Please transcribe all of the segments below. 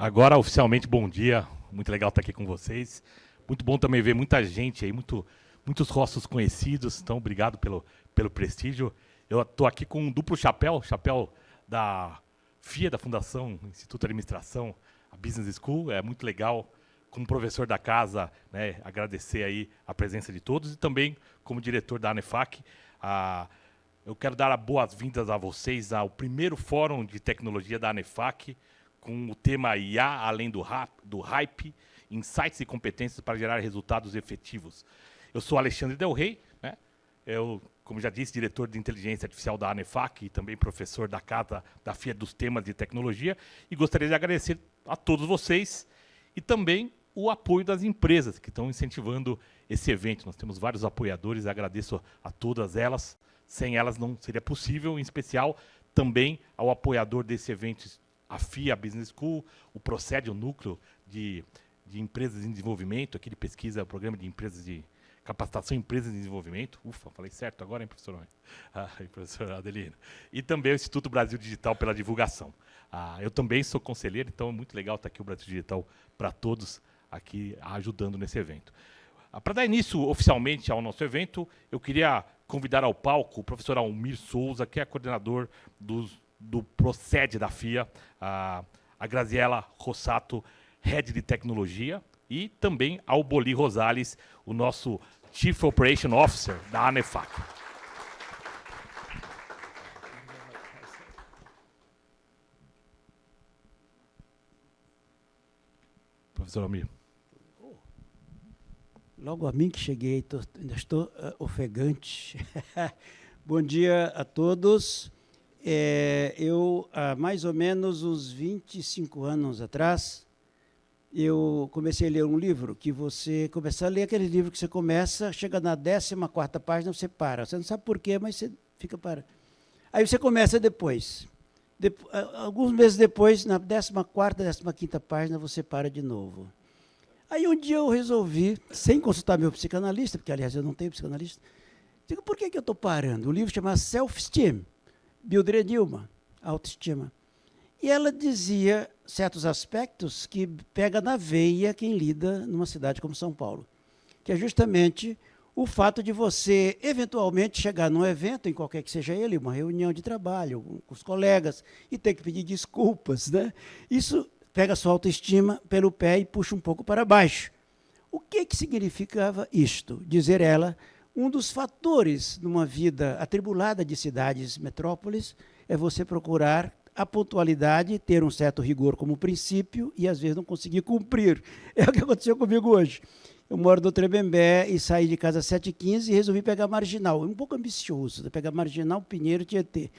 Agora, oficialmente, bom dia. Muito legal estar aqui com vocês. Muito bom também ver muita gente aí, muitos rostos conhecidos. Então, obrigado pelo prestígio. Eu estou aqui com um duplo chapéu da FIA, da Fundação Instituto de Administração, a Business School. É muito legal, como professor da casa, né, agradecer aí a presença de todos e também como diretor da ANEFAC. Eu quero dar as boas-vindas a vocês ao primeiro Fórum de Tecnologia da ANEFAC, com o tema IA, além do hype, insights e competências para gerar resultados efetivos. Eu sou Alexandre Del Rey, né? Eu, como já disse, diretor de inteligência artificial da ANEFAC e também professor da casa da FIA dos temas de tecnologia, e gostaria de agradecer a todos vocês e também o apoio das empresas que estão incentivando esse evento. Nós temos vários apoiadores, agradeço a todas elas. Sem elas não seria possível, em especial também ao apoiador desse evento, a FIA, a Business School, o Procede, o núcleo de empresas em desenvolvimento, aqui de pesquisa, o programa de empresas de capacitação em empresas em desenvolvimento. Ufa, falei certo agora, hein, professor? Professor Adelino. E também o Instituto Brasil Digital pela divulgação. Eu também sou conselheiro, então é muito legal estar aqui o Brasil Digital para todos aqui ajudando nesse evento. Para dar início oficialmente ao nosso evento, eu queria convidar ao palco o professor Almir Souza, que é coordenador do Procede da FIA, a Graziela Rossato, Head de Tecnologia, e também ao Boli Rosales, o nosso Chief Operation Officer da ANEFAC. Professor Almir. Logo a mim que cheguei, ainda estou ofegante. Bom dia a todos. Eu, há mais ou menos uns 25 anos atrás, eu comecei a ler um livro que você começa a ler aquele livro que você começa, chega na 14ª página, você para. Você não sabe por quê, mas você fica para. Aí você começa depois. Alguns meses depois, na 14ª, 15ª página, você para de novo. Aí um dia eu resolvi, sem consultar meu psicanalista, porque aliás eu não tenho psicanalista, digo, por que eu estou parando? O livro chama Self-Esteem, Mildred Newman, autoestima. E ela dizia certos aspectos que pega na veia quem lida numa cidade como São Paulo, que é justamente o fato de você, eventualmente, chegar num evento, em qualquer que seja ele, uma reunião de trabalho, com os colegas, e ter que pedir desculpas, né? Isso pega a sua autoestima pelo pé e puxa um pouco para baixo. O que significava isto? Dizer ela, um dos fatores numa vida atribulada de cidades, metrópoles, é você procurar a pontualidade, ter um certo rigor como princípio e, às vezes, não conseguir cumprir. É o que aconteceu comigo hoje. Eu moro no Tremembé e saí de casa às 7h15 e resolvi pegar Marginal. Um pouco ambicioso, pegar Marginal, Pinheiro, Tietê.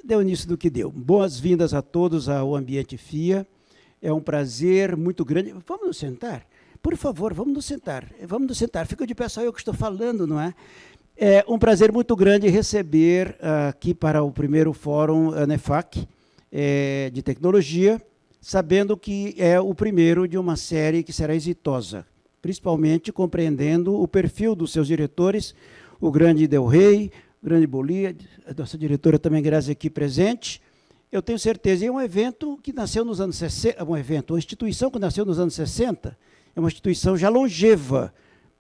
Deu nisso do que deu. Boas-vindas a todos ao Ambiente FIA. É um prazer muito grande. Vamos nos sentar? Por favor, vamos nos sentar. Vamos nos sentar. Fica de pé, só eu que estou falando, não é? É um prazer muito grande receber aqui para o primeiro Fórum ANEFAC de Tecnologia, sabendo que é o primeiro de uma série que será exitosa, principalmente compreendendo o perfil dos seus diretores, o grande Del Rey, o grande Boli, a nossa diretora também, Grazi, aqui presente. Eu tenho certeza, e é um evento que nasceu nos anos 60, uma instituição que nasceu nos anos 60, é uma instituição já longeva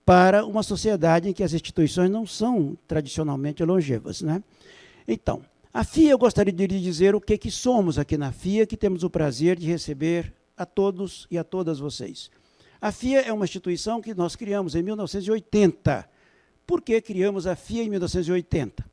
para uma sociedade em que as instituições não são tradicionalmente longevas, né? Então, a FIA, eu gostaria de lhe dizer o que somos aqui na FIA, que temos o prazer de receber a todos e a todas vocês. A FIA é uma instituição que nós criamos em 1980. Por que criamos a FIA em 1980?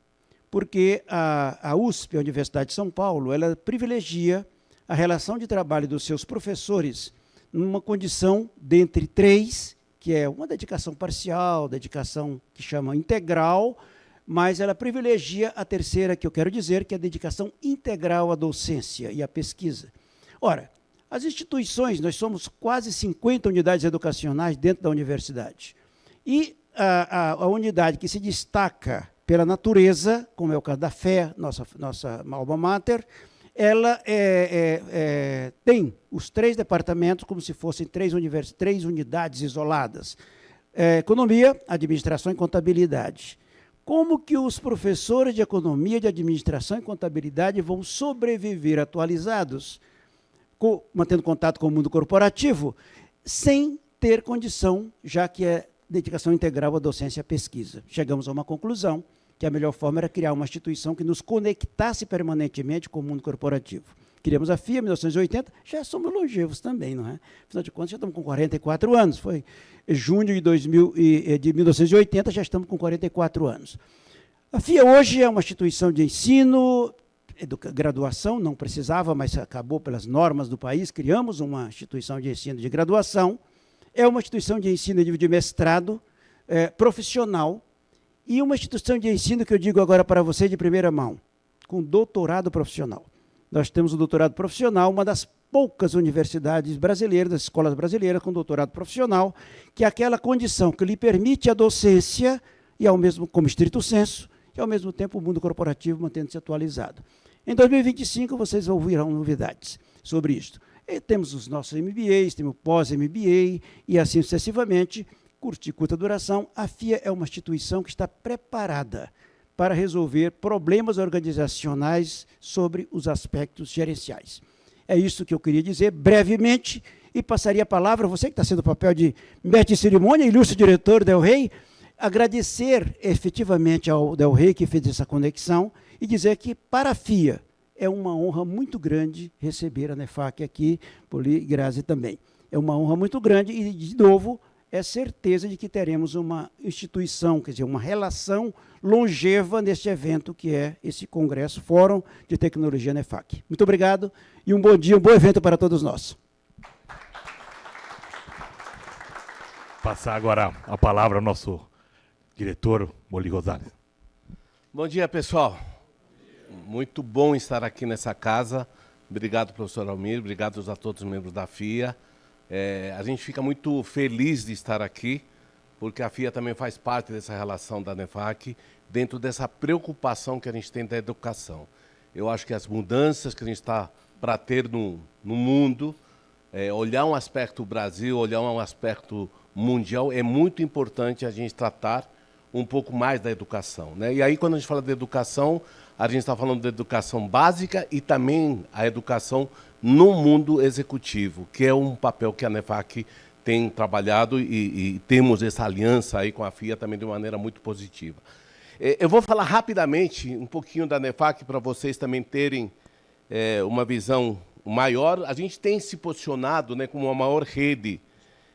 Porque a USP, a Universidade de São Paulo, ela privilegia a relação de trabalho dos seus professores numa condição dentre três, que é uma dedicação parcial, dedicação que chama integral, mas ela privilegia a terceira, que eu quero dizer, que é a dedicação integral à docência e à pesquisa. Ora, as instituições, nós somos quase 50 unidades educacionais dentro da universidade. E a unidade que se destaca pela natureza, como é o caso da FÉ, nossa alma mater, ela tem os 3 departamentos como se fossem 3 unidades isoladas. Economia, administração e contabilidade. Como que os professores de economia, de administração e contabilidade vão sobreviver atualizados mantendo contato com o mundo corporativo, sem ter condição, já que é dedicação integral à docência e à pesquisa. Chegamos a uma conclusão, que a melhor forma era criar uma instituição que nos conectasse permanentemente com o mundo corporativo. Criamos a FIA em 1980, já somos longevos também, não é? Afinal de contas, já estamos com 44 anos. Foi em junho de 1980, já estamos com 44 anos. A FIA hoje é uma instituição de ensino, graduação, não precisava, mas acabou pelas normas do país, criamos uma instituição de ensino de graduação, é uma instituição de ensino de mestrado profissional e uma instituição de ensino que eu digo agora para você de primeira mão, com doutorado profissional. Nós temos o doutorado profissional, uma das poucas universidades brasileiras, das escolas brasileiras com doutorado profissional, que é aquela condição que lhe permite a docência, e ao mesmo, como estrito senso, e ao mesmo tempo o mundo corporativo mantendo-se atualizado. Em 2025 vocês ouvirão novidades sobre isto. E temos os nossos MBAs, temos o pós-MBA e assim sucessivamente, curso de curta duração. A FIA é uma instituição que está preparada para resolver problemas organizacionais sobre os aspectos gerenciais. É isso que eu queria dizer brevemente e passaria a palavra, você que está sendo o papel de mestre de cerimônia, ilustre diretor Del Rey, agradecer efetivamente ao Del Rey que fez essa conexão e dizer que para a FIA é uma honra muito grande receber a NEFAC aqui, Poli e Grazi também. É uma honra muito grande e, de novo, é certeza de que teremos uma instituição, quer dizer, uma relação longeva neste evento que é esse Congresso Fórum de Tecnologia NEFAC. Muito obrigado e um bom dia, um bom evento para todos nós. Passar agora a palavra ao nosso diretor, Moli Rosales. Bom dia, pessoal. Muito bom estar aqui nessa casa. Obrigado, professor Almir. Obrigado a todos os membros da FIA. A gente fica muito feliz de estar aqui, porque a FIA também faz parte dessa relação da NEFAC, dentro dessa preocupação que a gente tem da educação. Eu acho que as mudanças que a gente está para ter no mundo, olhar um aspecto Brasil, olhar um aspecto mundial, é muito importante a gente tratar um pouco mais da educação, né? E aí, quando a gente fala de educação, a gente está falando de educação básica e também a educação no mundo executivo, que é um papel que a NEFAC tem trabalhado e temos essa aliança aí com a FIA também de maneira muito positiva. Eu vou falar rapidamente um pouquinho da NEFAC para vocês também terem uma visão maior. A gente tem se posicionado, né, como a maior rede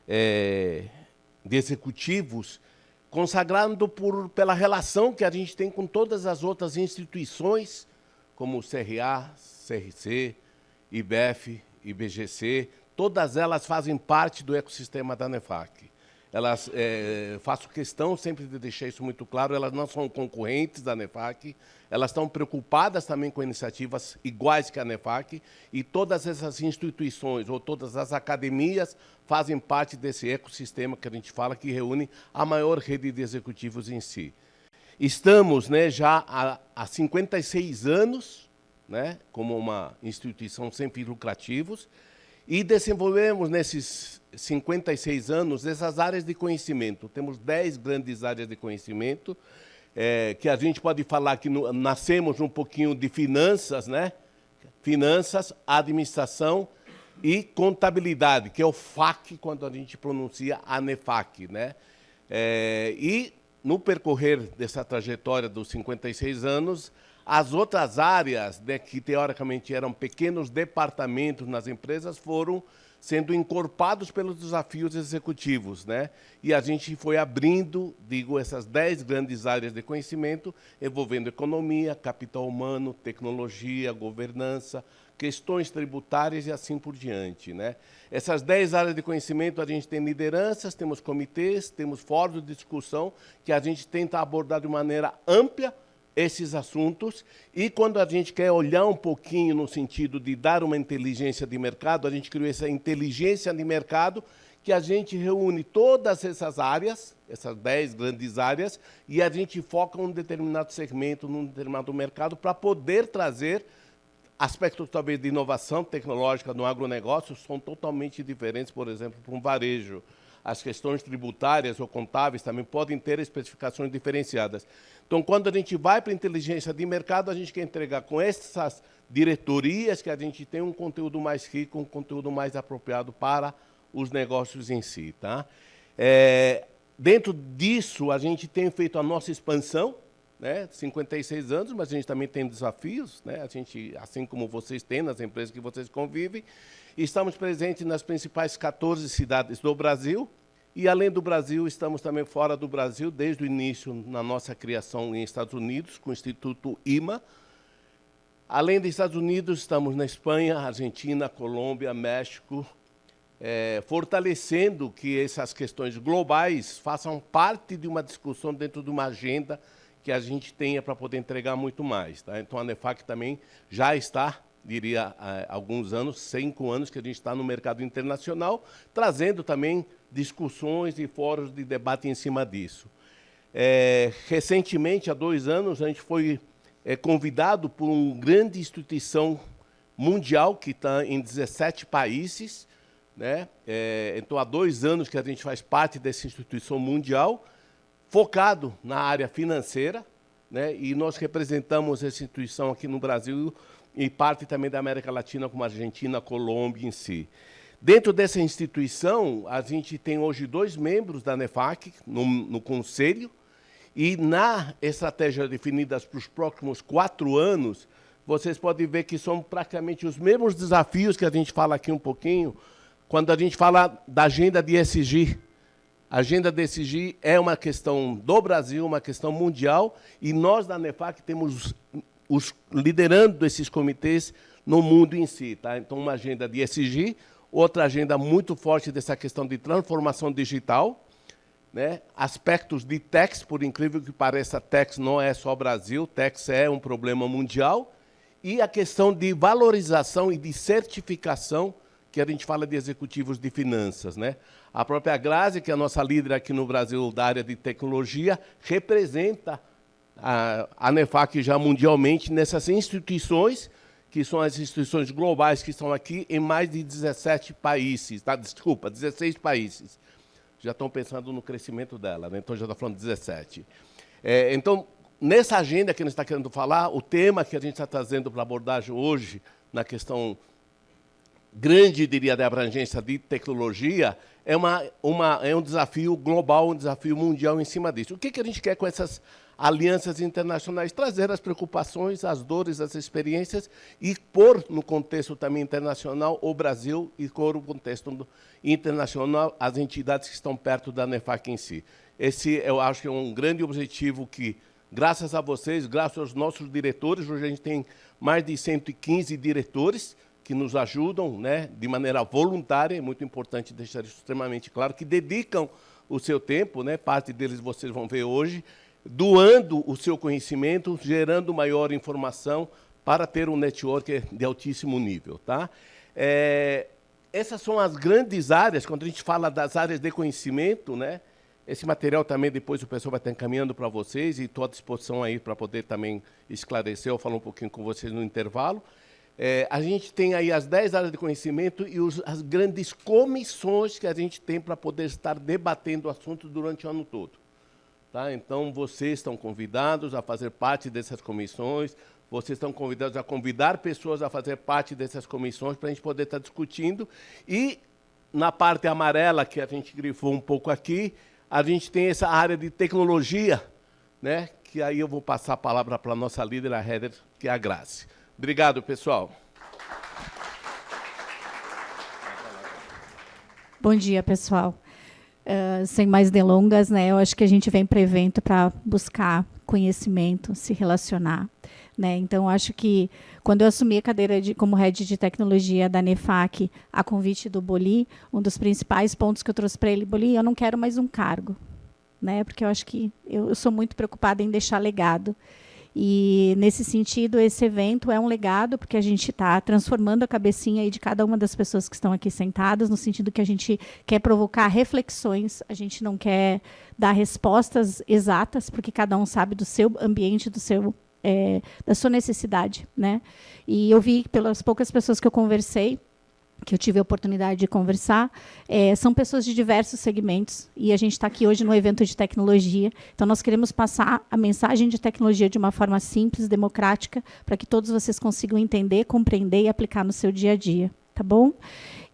de executivos, consagrando pela relação que a gente tem com todas as outras instituições, como o CRA, CRC, IBEF, IBGC, todas elas fazem parte do ecossistema da NEFAC. Elas, faço questão sempre de deixar isso muito claro, elas não são concorrentes da NEFAC, elas estão preocupadas também com iniciativas iguais que a NEFAC, e todas essas instituições, ou todas as academias, fazem parte desse ecossistema que a gente fala, que reúne a maior rede de executivos em si. Estamos, né, já há 56 anos, né, como uma instituição sem fins lucrativos, e desenvolvemos nesses 56 anos essas áreas de conhecimento. Temos 10 grandes áreas de conhecimento, que a gente pode falar que nascemos um pouquinho de finanças, né? Finanças, administração e contabilidade, que é o FAC, quando a gente pronuncia a NEFAC, né? E no percorrer dessa trajetória dos 56 anos, as outras áreas, né, que teoricamente eram pequenos departamentos nas empresas, foram sendo encorpados pelos desafios executivos, né? E a gente foi abrindo, digo, essas 10 grandes áreas de conhecimento, envolvendo economia, capital humano, tecnologia, governança, questões tributárias e assim por diante, né? Essas 10 áreas de conhecimento, a gente tem lideranças, temos comitês, temos fóruns de discussão, que a gente tenta abordar de maneira ampla esses assuntos, e quando a gente quer olhar um pouquinho no sentido de dar uma inteligência de mercado, a gente criou essa inteligência de mercado, que a gente reúne todas essas áreas, essas 10 grandes áreas, e a gente foca num determinado segmento, num determinado mercado, para poder trazer aspectos talvez de inovação tecnológica no agronegócio, são totalmente diferentes, por exemplo, para um varejo. as questões tributárias ou contábeis também podem ter especificações diferenciadas. Então, quando a gente vai para a inteligência de mercado, a gente quer entregar com essas diretorias que a gente tem um conteúdo mais rico, um conteúdo mais apropriado para os negócios em si. Tá? Dentro disso, a gente tem feito a nossa expansão, né? 56 anos, mas a gente também tem desafios, né? A gente, assim como vocês têm nas empresas que vocês convivem, estamos presentes nas principais 14 cidades do Brasil, e, além do Brasil, estamos também fora do Brasil, desde o início, na nossa criação em Estados Unidos, com o Instituto IMA. Além dos Estados Unidos, estamos na Espanha, Argentina, Colômbia, México, fortalecendo que essas questões globais façam parte de uma discussão dentro de uma agenda que a gente tenha para poder entregar muito mais. Tá? Então, a NEFAC também já está, diria, há alguns anos, 5 anos, que a gente está no mercado internacional, trazendo também discussões e fóruns de debate em cima disso. Recentemente, há 2 anos, a gente foi convidado por uma grande instituição mundial, que está em 17 países, né? Então, há 2 anos que a gente faz parte dessa instituição mundial, focado na área financeira, né? E nós representamos essa instituição aqui no Brasil e parte também da América Latina, como a Argentina, a Colômbia em si. Dentro dessa instituição, a gente tem hoje 2 membros da NEFAC no conselho, e na estratégia definida para os próximos 4 anos, vocês podem ver que são praticamente os mesmos desafios que a gente fala aqui um pouquinho, quando a gente fala da agenda de ESG. A agenda de ESG é uma questão do Brasil, uma questão mundial, e nós da NEFAC temos liderando esses comitês no mundo em si. Tá? Então, uma agenda de ESG, outra agenda muito forte dessa questão de transformação digital, né? Aspectos de tax, por incrível que pareça, tax não é só Brasil, tax é um problema mundial, e a questão de valorização e de certificação, que a gente fala de executivos de finanças, né? A própria Grazi, que é a nossa líder aqui no Brasil da área de tecnologia, representa a NEFAC já mundialmente nessas instituições, que são as instituições globais que estão aqui em mais de 17 países, tá? Desculpa, 16 países. Já estão pensando no crescimento dela, né? Então já está falando 17. Então, nessa agenda que a gente está querendo falar, o tema que a gente está trazendo para a abordagem hoje, na questão grande, diria, de abrangência de tecnologia, é um desafio global, um desafio mundial em cima disso. O que a gente quer com essas alianças internacionais? Trazer as preocupações, as dores, as experiências e pôr no contexto também internacional o Brasil e pôr no contexto internacional as entidades que estão perto da NEFAC em si. Esse, eu acho que é um grande objetivo que, graças a vocês, graças aos nossos diretores, hoje a gente tem mais de 115 diretores, que nos ajudam, né, de maneira voluntária, é muito importante deixar isso extremamente claro, que dedicam o seu tempo, né, parte deles vocês vão ver hoje, doando o seu conhecimento, gerando maior informação para ter um network de altíssimo nível. Tá? Essas são as grandes áreas, quando a gente fala das áreas de conhecimento, né, esse material também depois o pessoal vai estar encaminhando para vocês, e estou à disposição aí para poder também esclarecer ou falar um pouquinho com vocês no intervalo. A gente tem aí as 10 áreas de conhecimento e as grandes comissões que a gente tem para poder estar debatendo o assunto durante o ano todo. Tá? Então, vocês estão convidados a fazer parte dessas comissões, vocês estão convidados a convidar pessoas a fazer parte dessas comissões para a gente poder estar discutindo. E, na parte amarela, que a gente grifou um pouco aqui, a gente tem essa área de tecnologia, né? Que aí eu vou passar a palavra para a nossa líder, a Heather, que é a Grazi. Obrigado, pessoal. Bom dia, pessoal. Sem mais delongas, né, eu acho que a gente vem para o evento para buscar conhecimento, se relacionar. Né? Então, acho que quando eu assumi a cadeira como head de tecnologia da NEFAC, a convite do Boli, um dos principais pontos que eu trouxe para ele, Boli, eu não quero mais um cargo, né? Porque eu acho que eu sou muito preocupada em deixar legado. E, nesse sentido, esse evento é um legado, porque a gente está transformando a cabecinha aí de cada uma das pessoas que estão aqui sentadas, no sentido que a gente quer provocar reflexões, a gente não quer dar respostas exatas, porque cada um sabe do seu ambiente, da sua necessidade. Né? E eu vi, pelas poucas pessoas que eu conversei, que eu tive a oportunidade de conversar, são pessoas de diversos segmentos, e a gente está aqui hoje no evento de tecnologia. Então, nós queremos passar a mensagem de tecnologia de uma forma simples, democrática, para que todos vocês consigam entender, compreender e aplicar no seu dia a dia. Tá bom?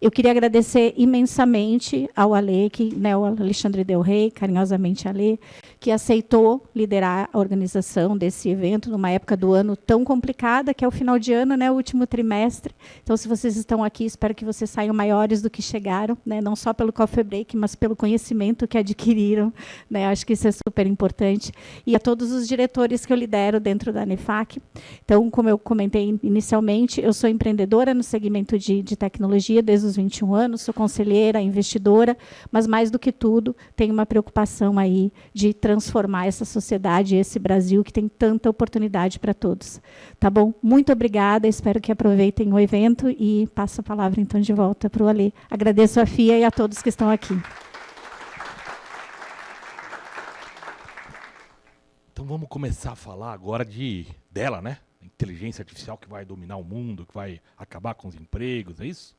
Eu queria agradecer imensamente ao Ale, o Alexandre Del Rey, carinhosamente Ale, que aceitou liderar a organização desse evento numa época do ano tão complicada, que é o final de ano, né, o último trimestre. Então, se vocês estão aqui, espero que vocês saiam maiores do que chegaram, né, não só pelo Coffee Break, mas pelo conhecimento que adquiriram. Né, acho que isso é super importante. E a todos os diretores que eu lidero dentro da ANEFAC. Então, como eu comentei inicialmente, eu sou empreendedora no segmento de tecnologia desde os 21 anos, sou conselheira, investidora, mas mais do que tudo, tenho uma preocupação aí de transformar essa sociedade, esse Brasil que tem tanta oportunidade para todos. Tá bom? Muito obrigada, espero que aproveitem o evento e passo a palavra então de volta para o Ale. Agradeço a FIA e a todos que estão aqui. Então vamos começar a falar agora dela, né? Inteligência artificial que vai dominar o mundo, que vai acabar com os empregos, é isso?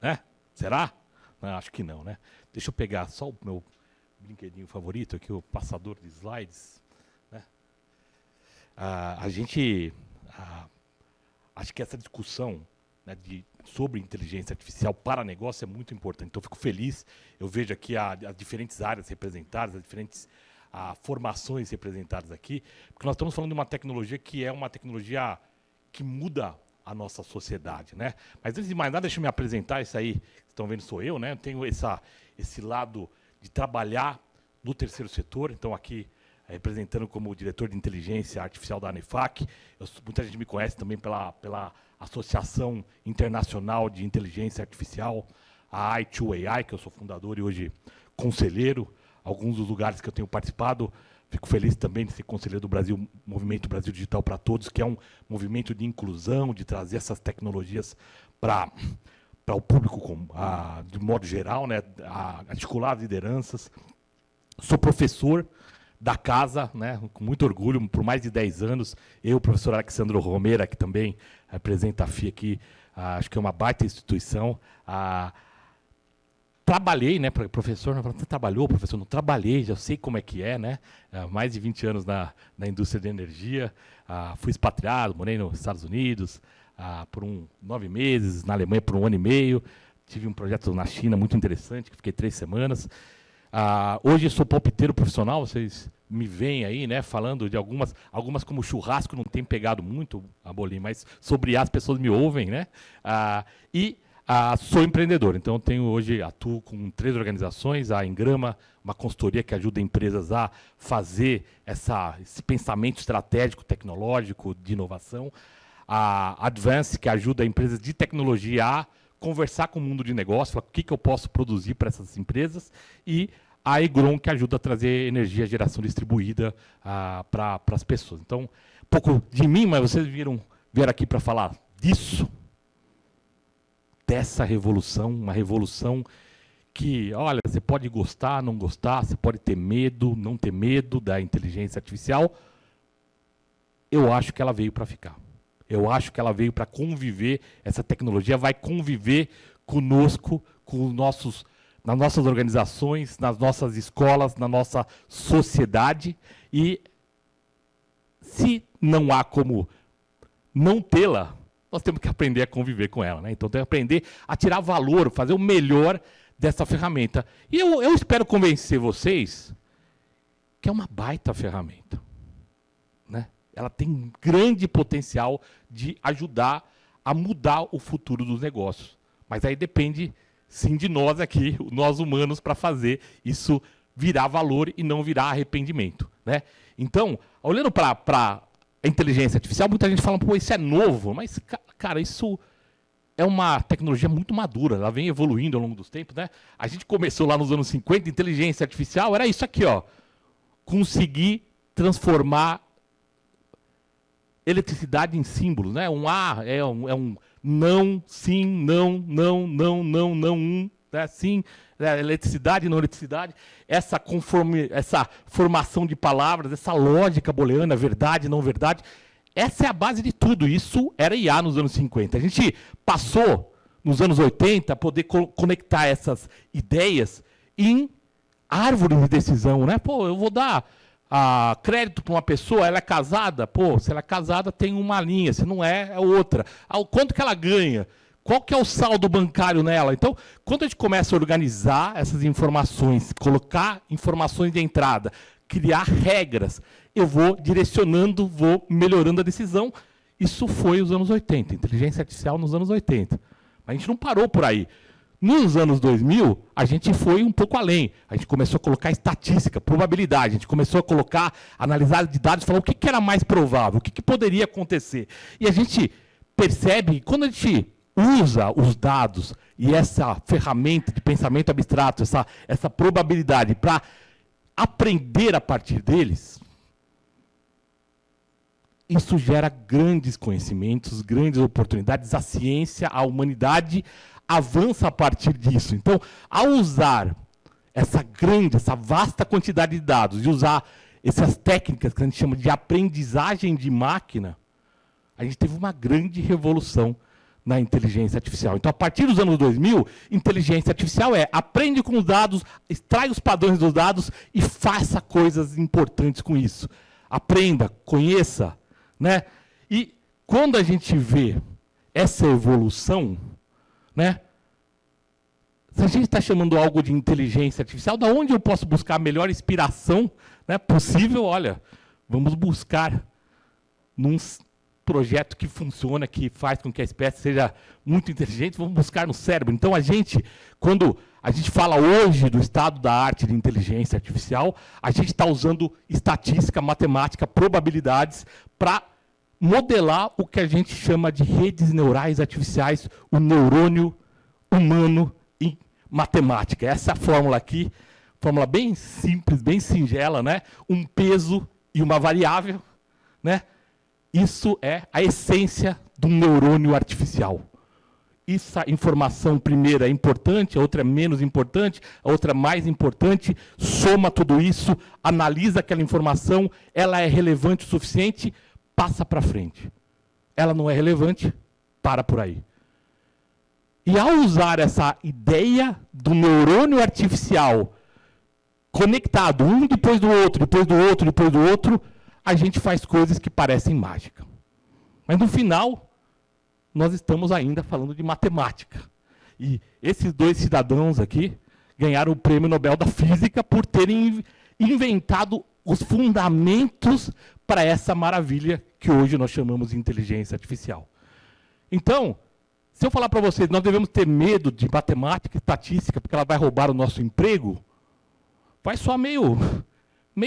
Né? Será? Não, acho que não, né? Deixa eu pegar só o meu brinquedinho favorito aqui, o passador de slides. Né? Acho que essa discussão, né, sobre inteligência artificial para negócio é muito importante. Então, fico feliz, eu vejo aqui as diferentes áreas representadas, as diferentes formações representadas aqui, porque nós estamos falando de uma tecnologia que é uma tecnologia que muda a nossa sociedade, né? Mas antes de mais nada, deixa eu me apresentar. Isso aí, estão vendo, sou eu, né? Eu tenho esse lado de trabalhar no terceiro setor, então aqui representando como diretor de inteligência artificial da ANEFAC. Muita gente me conhece também pela Associação Internacional de Inteligência Artificial, a i2AI, que eu sou fundador e hoje conselheiro. Alguns dos lugares que eu tenho participado, fico feliz também de ser conselheiro do Brasil, Movimento Brasil Digital para Todos, que é um movimento de inclusão, de trazer essas tecnologias para o público de modo geral, né, articular as lideranças. Sou professor da casa, né, com muito orgulho, por mais de 10 anos. Eu, o professor Alexandro Romero, que também representa a FIA aqui, acho que é uma baita instituição. Trabalhei, né, professor, você trabalhou, professor? Não trabalhei, já sei como é que é, né? Mais de 20 anos na indústria de energia, fui expatriado, morei nos Estados Unidos por 9 meses, na Alemanha por 1 ano e meio, tive um projeto na China muito interessante, que fiquei 3 semanas. Hoje sou palpiteiro profissional, vocês me veem aí, né, falando de algumas como churrasco não tem pegado muito, Abolim, mas sobre as pessoas me ouvem, né? Sou empreendedor, então atuo com 3 organizações, a Engrama, uma consultoria que ajuda empresas a fazer esse pensamento estratégico, tecnológico, de inovação, a Advance, que ajuda empresas de tecnologia a conversar com o mundo de negócio, falar o que eu posso produzir para essas empresas, e a Egron, que ajuda a trazer energia, geração distribuída para as pessoas. Então, um pouco de mim, mas vocês vieram aqui para falar disso, dessa revolução, uma revolução que, olha, você pode gostar, não gostar, você pode ter medo, não ter medo da inteligência artificial. Eu acho que ela veio para ficar. Eu acho que ela veio para conviver, essa tecnologia vai conviver conosco, nas nossas organizações, nas nossas escolas, na nossa sociedade, e se não há como não tê-la, nós temos que aprender a conviver com ela, né? Então, tem que aprender a tirar valor, fazer o melhor dessa ferramenta. E eu espero convencer vocês que é uma baita ferramenta, né? Ela tem um grande potencial de ajudar a mudar o futuro dos negócios. Mas aí depende, sim, de nós aqui, nós humanos, para fazer isso virar valor e não virar arrependimento, né? Então, olhando para a inteligência artificial, muita gente fala, pô, isso é novo, mas, cara, isso é uma tecnologia muito madura, ela vem evoluindo ao longo dos tempos, né? A gente começou lá nos anos 50, inteligência artificial era isso aqui, ó, conseguir transformar eletricidade em símbolos, né? Um A é um não, sim, não, né? Sim, eletricidade, não eletricidade, essa formação de palavras, essa lógica booleana, verdade, não verdade, essa é a base de tudo. Isso era IA nos anos 50. A gente passou nos anos 80, poder conectar essas ideias em árvores de decisão, né? Pô, eu vou dar crédito para uma pessoa, ela é casada? Pô, se ela é casada, tem uma linha, se não é, é outra. Quanto que ela ganha? Qual que é o saldo bancário nela? Então, quando a gente começa a organizar essas informações, colocar informações de entrada, criar regras, eu vou direcionando, vou melhorando a decisão. Isso foi os anos 80, inteligência artificial nos anos 80. Mas a gente não parou por aí. Nos anos 2000, a gente foi um pouco além. A gente começou a colocar estatística, probabilidade. A gente começou a colocar, analisar de dados, falar o que era mais provável, o que poderia acontecer. E a gente percebe que quando a gente usa os dados e essa ferramenta de pensamento abstrato, essa probabilidade para aprender a partir deles, isso gera grandes conhecimentos, grandes oportunidades. A ciência, a humanidade avança a partir disso. Então, ao usar essa vasta quantidade de dados e usar essas técnicas que a gente chama de aprendizagem de máquina, a gente teve uma grande revolução na inteligência artificial. Então, a partir dos anos 2000, inteligência artificial aprende com os dados, extrai os padrões dos dados e faça coisas importantes com isso. Aprenda, conheça, né? E quando a gente vê essa evolução, né? Se a gente está chamando algo de inteligência artificial, da onde eu posso buscar a melhor inspiração, né, possível? Olha, vamos buscar num projeto que funciona, que faz com que a espécie seja muito inteligente, vamos buscar no cérebro. Então, quando a gente fala hoje do estado da arte de inteligência artificial, a gente está usando estatística, matemática, probabilidades para modelar o que a gente chama de redes neurais artificiais, o neurônio humano em matemática. Essa fórmula aqui, fórmula bem simples, bem singela, né? Um peso e uma variável, né? Isso é a essência do neurônio artificial. Essa informação primeira é importante, a outra é menos importante, a outra é mais importante, soma tudo isso, analisa aquela informação, ela é relevante o suficiente, passa para frente. Ela não é relevante, para por aí. E ao usar essa ideia do neurônio artificial conectado, um depois do outro, depois do outro, depois do outro, a gente faz coisas que parecem mágica. Mas no final, nós estamos ainda falando de matemática. E esses dois cidadãos aqui ganharam o Prêmio Nobel da Física por terem inventado os fundamentos para essa maravilha que hoje nós chamamos de inteligência artificial. Então, se eu falar para vocês, nós devemos ter medo de matemática e estatística, porque ela vai roubar o nosso emprego, vai soar meio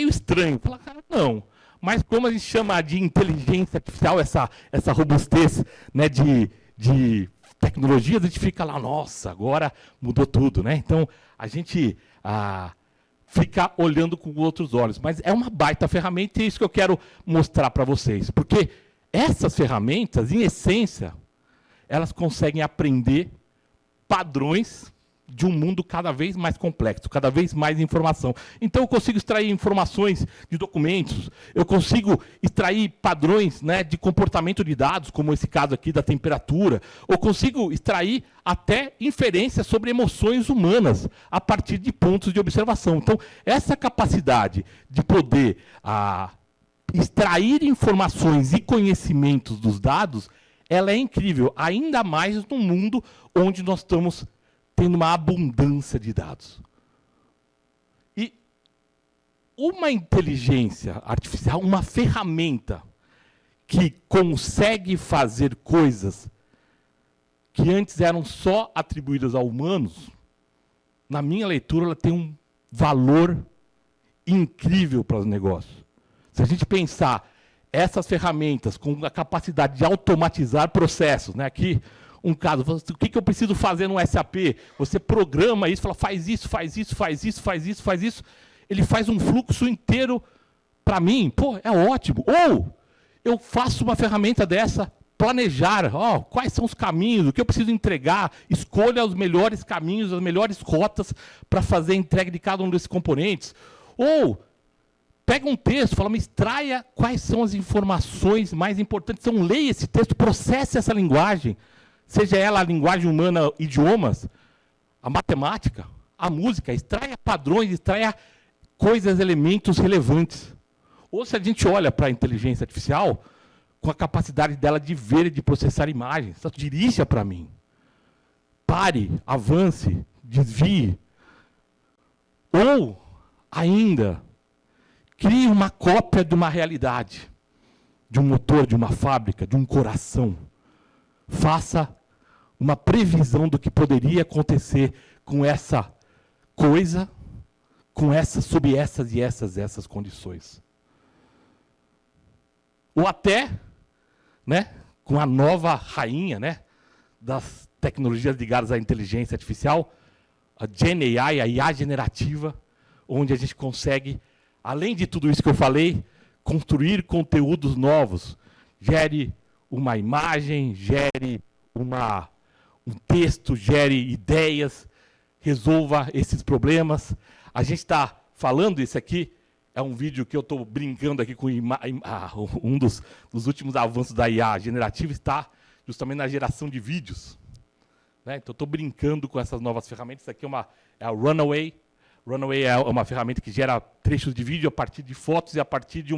estranho. Falar, cara, não. Mas como a gente chama de inteligência artificial, essa robustez, né, de tecnologias, a gente fica lá, nossa, agora mudou tudo, né? Então, a gente fica olhando com outros olhos. Mas é uma baita ferramenta e é isso que eu quero mostrar para vocês. Porque essas ferramentas, em essência, elas conseguem aprender padrões de um mundo cada vez mais complexo, cada vez mais informação. Então, eu consigo extrair informações de documentos, eu consigo extrair padrões, né, de comportamento de dados, como esse caso aqui da temperatura, eu consigo extrair até inferências sobre emoções humanas, a partir de pontos de observação. Então, essa capacidade de poder extrair informações e conhecimentos dos dados, ela é incrível, ainda mais num mundo onde nós estamos tendo uma abundância de dados. E uma inteligência artificial, uma ferramenta que consegue fazer coisas que antes eram só atribuídas a humanos, na minha leitura, ela tem um valor incrível para os negócios. Se a gente pensar essas ferramentas com a capacidade de automatizar processos, né? Aqui, um caso, o que eu preciso fazer no SAP? Você programa isso, fala, faz isso, faz isso, faz isso, faz isso, faz isso. Ele faz um fluxo inteiro para mim. Pô, é ótimo. Ou eu faço uma ferramenta dessa, planejar, quais são os caminhos, o que eu preciso entregar, escolha os melhores caminhos, as melhores rotas para fazer a entrega de cada um desses componentes. Ou pega um texto, fala, me extraia quais são as informações mais importantes. Então, leia esse texto, processe essa linguagem. seja ela a linguagem humana, idiomas, a matemática, a música, extraia padrões, extraia coisas, elementos relevantes. Ou se a gente olha para a inteligência artificial, com a capacidade dela de ver e de processar imagens, dirija para mim. Pare, avance, desvie. Ou, ainda, crie uma cópia de uma realidade, de um motor, de uma fábrica, de um coração. Faça uma previsão do que poderia acontecer com essa coisa, sob essas e essas condições. Ou até, né, com a nova rainha, né, das tecnologias ligadas à inteligência artificial, a Gen AI, a IA generativa, onde a gente consegue, além de tudo isso que eu falei, construir conteúdos novos. Gere uma imagem, gere um texto, gere ideias, resolva esses problemas. A gente está falando isso aqui, é um vídeo que eu estou brincando aqui com um dos últimos avanços da IA generativa, está justamente na geração de vídeos. Né? Então, estou brincando com essas novas ferramentas. Isso aqui é a Runway. Runway é uma ferramenta que gera trechos de vídeo a partir de fotos e a partir de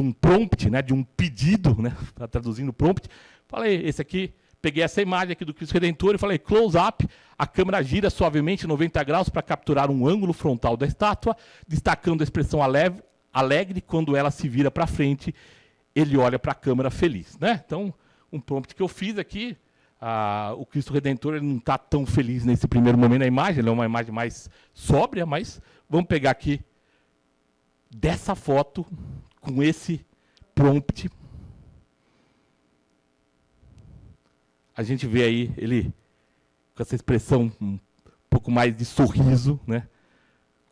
um prompt, né? De um pedido, né? Traduzindo prompt. Falei, esse aqui, peguei essa imagem aqui do Cristo Redentor e falei, close up, a câmera gira suavemente 90 graus para capturar um ângulo frontal da estátua, destacando a expressão alegre quando ela se vira para frente, ele olha para a câmera feliz. Né? Então, um prompt que eu fiz aqui, o Cristo Redentor ele não está tão feliz nesse primeiro momento na imagem, ele é uma imagem mais sóbria, mas vamos pegar aqui dessa foto com esse prompt. A gente vê aí ele com essa expressão um pouco mais de sorriso, né?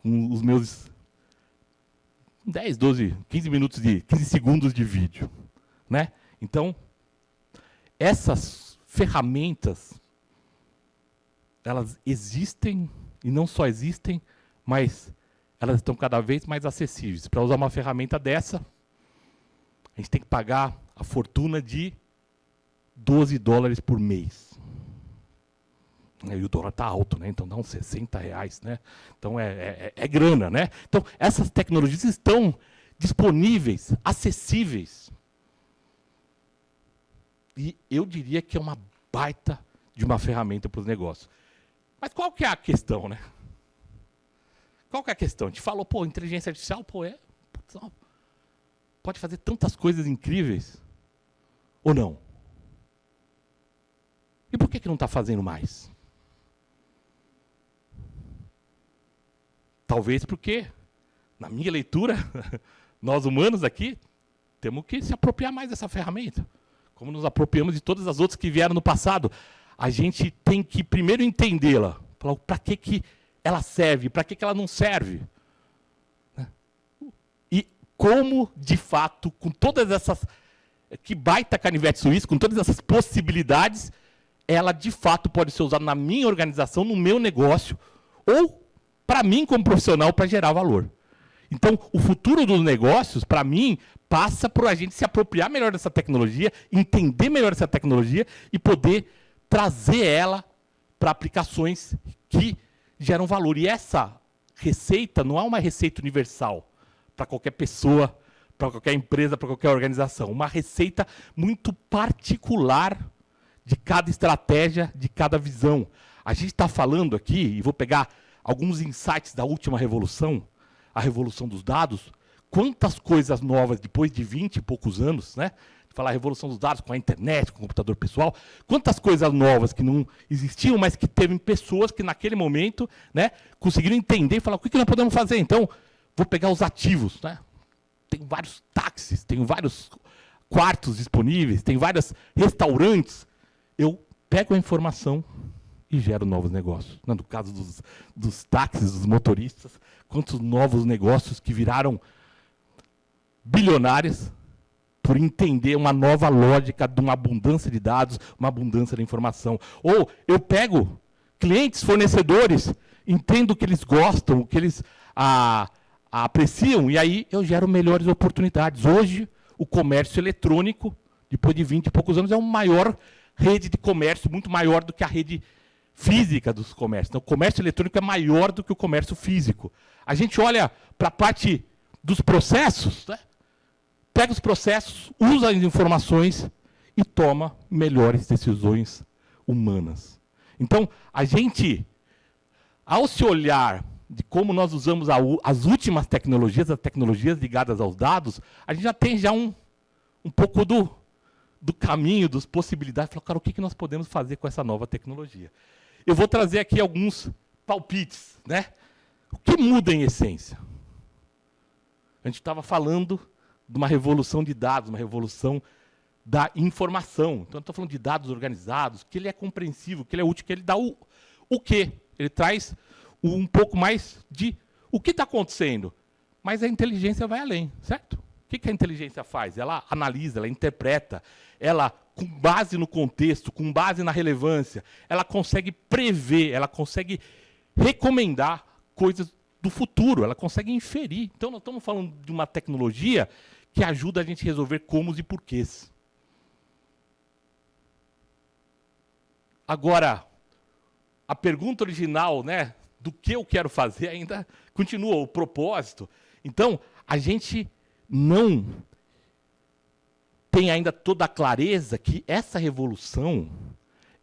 Com os meus 10, 12, 15 minutos 15 segundos de vídeo, né? Então, essas ferramentas, elas existem, e não só existem, mas elas estão cada vez mais acessíveis. Para usar uma ferramenta dessa, a gente tem que pagar a fortuna de $12 por mês. E o dólar está alto, né? Então dá uns R$60, né? Então é grana, né? Então essas tecnologias estão disponíveis, acessíveis. E eu diria que é uma baita de uma ferramenta para os negócios. Mas qual que é a questão, né? Qual que é a questão? A gente falou, pô, inteligência artificial, pode fazer tantas coisas incríveis. Ou não? E por que não está fazendo mais? Talvez porque, na minha leitura, nós humanos aqui, temos que se apropriar mais dessa ferramenta. Como nos apropriamos de todas as outras que vieram no passado. A gente tem que primeiro entendê-la. Para que ela serve, para que ela não serve. E como, de fato, com todas essas... Que baita canivete suíço, com todas essas possibilidades, ela, de fato, pode ser usada na minha organização, no meu negócio, ou para mim, como profissional, para gerar valor. Então, o futuro dos negócios, para mim, passa por a gente se apropriar melhor dessa tecnologia, entender melhor essa tecnologia e poder trazer ela para aplicações que geram valor. E essa receita não é uma receita universal para qualquer pessoa, para qualquer empresa, para qualquer organização. Uma receita muito particular de cada estratégia, de cada visão. A gente está falando aqui, e vou pegar alguns insights da última revolução, a revolução dos dados, quantas coisas novas, depois de 20 e poucos anos, né? Falar a revolução dos dados com a internet, com o computador pessoal, quantas coisas novas que não existiam, mas que teve pessoas que naquele momento, né, conseguiram entender e falar, o que nós podemos fazer? Então, vou pegar os ativos, né? Tem vários táxis, tem vários quartos disponíveis, tem vários restaurantes. Eu pego a informação e gero novos negócios. No caso dos táxis, dos motoristas, quantos novos negócios que viraram bilionários por entender uma nova lógica de uma abundância de dados, uma abundância de informação. Ou eu pego clientes, fornecedores, entendo o que eles gostam, o que eles apreciam, e aí eu gero melhores oportunidades. Hoje, o comércio eletrônico, depois de 20 e poucos anos, é o maior rede de comércio muito maior do que a rede física dos comércios. Então, o comércio eletrônico é maior do que o comércio físico. A gente olha para a parte dos processos, né? Pega os processos, usa as informações e toma melhores decisões humanas. Então, a gente, ao se olhar de como nós usamos as últimas tecnologias, as tecnologias ligadas aos dados, a gente já tem um pouco do caminho, das possibilidades. Falar, cara, o que nós podemos fazer com essa nova tecnologia? Eu vou trazer aqui alguns palpites, né? O que muda em essência? A gente estava falando de uma revolução de dados, uma revolução da informação. Então, eu estou falando de dados organizados, que ele é compreensível, que ele é útil, que ele dá o quê? Ele traz um pouco mais de o que está acontecendo. Mas a inteligência vai além, certo? O que a inteligência faz? Ela analisa, ela interpreta, ela, com base no contexto, com base na relevância, ela consegue prever, ela consegue recomendar coisas do futuro, ela consegue inferir. Então, nós estamos falando de uma tecnologia que ajuda a gente a resolver comos e porquês. Agora, a pergunta original, né, do que eu quero fazer ainda continua, o propósito. Então, a gente não tem ainda toda a clareza que essa revolução,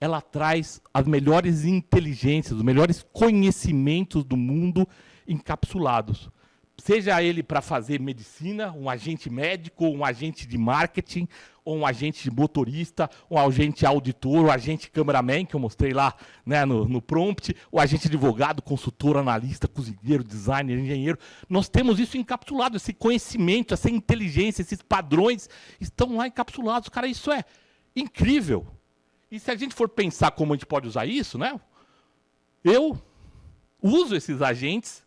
ela traz as melhores inteligências, os melhores conhecimentos do mundo encapsulados. Seja ele para fazer medicina, um agente médico, um agente de marketing, ou um agente motorista, um agente auditor, um agente cameraman, que eu mostrei lá, né, no prompt, o agente advogado, consultor, analista, cozinheiro, designer, engenheiro. Nós temos isso encapsulado, esse conhecimento, essa inteligência, esses padrões estão lá encapsulados. Cara, isso é incrível. E se a gente for pensar como a gente pode usar isso, né, eu uso esses agentes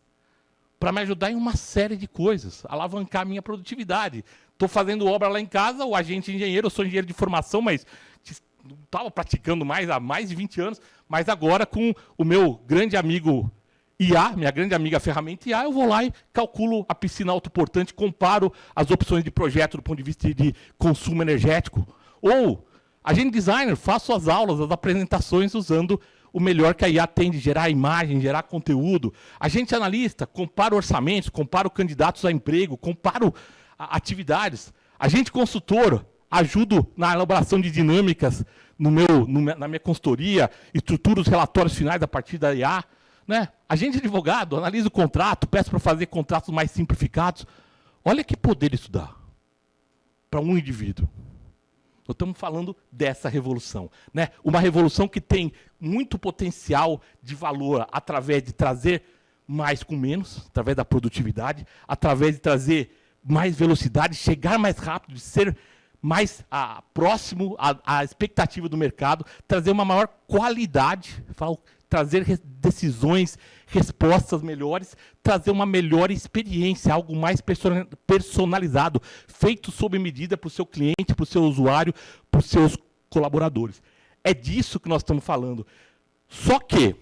para me ajudar em uma série de coisas, alavancar a minha produtividade. Estou fazendo obra lá em casa, o agente engenheiro, eu sou engenheiro de formação, mas não estava praticando mais há mais de 20 anos, mas agora com o meu grande amigo IA, minha grande amiga ferramenta IA, eu vou lá e calculo a piscina autoportante, comparo as opções de projeto do ponto de vista de consumo energético. Ou, agente designer, faço as aulas, as apresentações usando o melhor que a IA tem de gerar imagem, gerar conteúdo. Agente analista, comparo orçamentos, comparo candidatos a emprego, comparo atividades. Agente consultor, ajudo na elaboração de dinâmicas na minha consultoria, estruturo os relatórios finais a partir da IA. Né? Agente advogado, analiso o contrato, peço para fazer contratos mais simplificados. Olha que poder isso dá para um indivíduo. Nós estamos falando dessa revolução, né? Uma revolução que tem muito potencial de valor através de trazer mais com menos, através da produtividade, através de trazer mais velocidade, chegar mais rápido, de ser mais próximo à expectativa do mercado, trazer uma maior qualidade, trazer decisões, respostas melhores, trazer uma melhor experiência, algo mais personalizado, feito sob medida para o seu cliente, para o seu usuário, para os seus colaboradores. É disso que nós estamos falando. Só que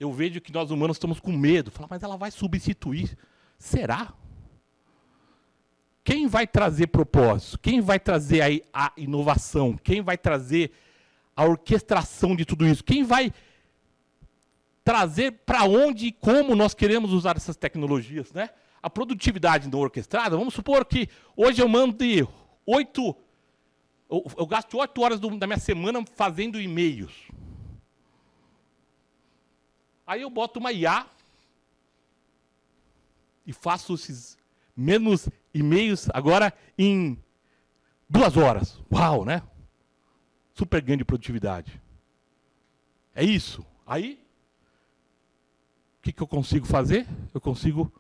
eu vejo que nós humanos estamos com medo. Falar, mas ela vai substituir. Será? Quem vai trazer propósito? Quem vai trazer a inovação? Quem vai trazer a orquestração de tudo isso? Quem vai trazer para onde e como nós queremos usar essas tecnologias, né? A produtividade não orquestrada, vamos supor que hoje eu mando eu gasto 8 horas da minha semana fazendo e-mails. Aí eu boto uma IA e faço esses menos e-mails agora em 2 horas. Uau, né? Super ganho de produtividade. É isso. Aí, o que eu consigo fazer? Eu consigo,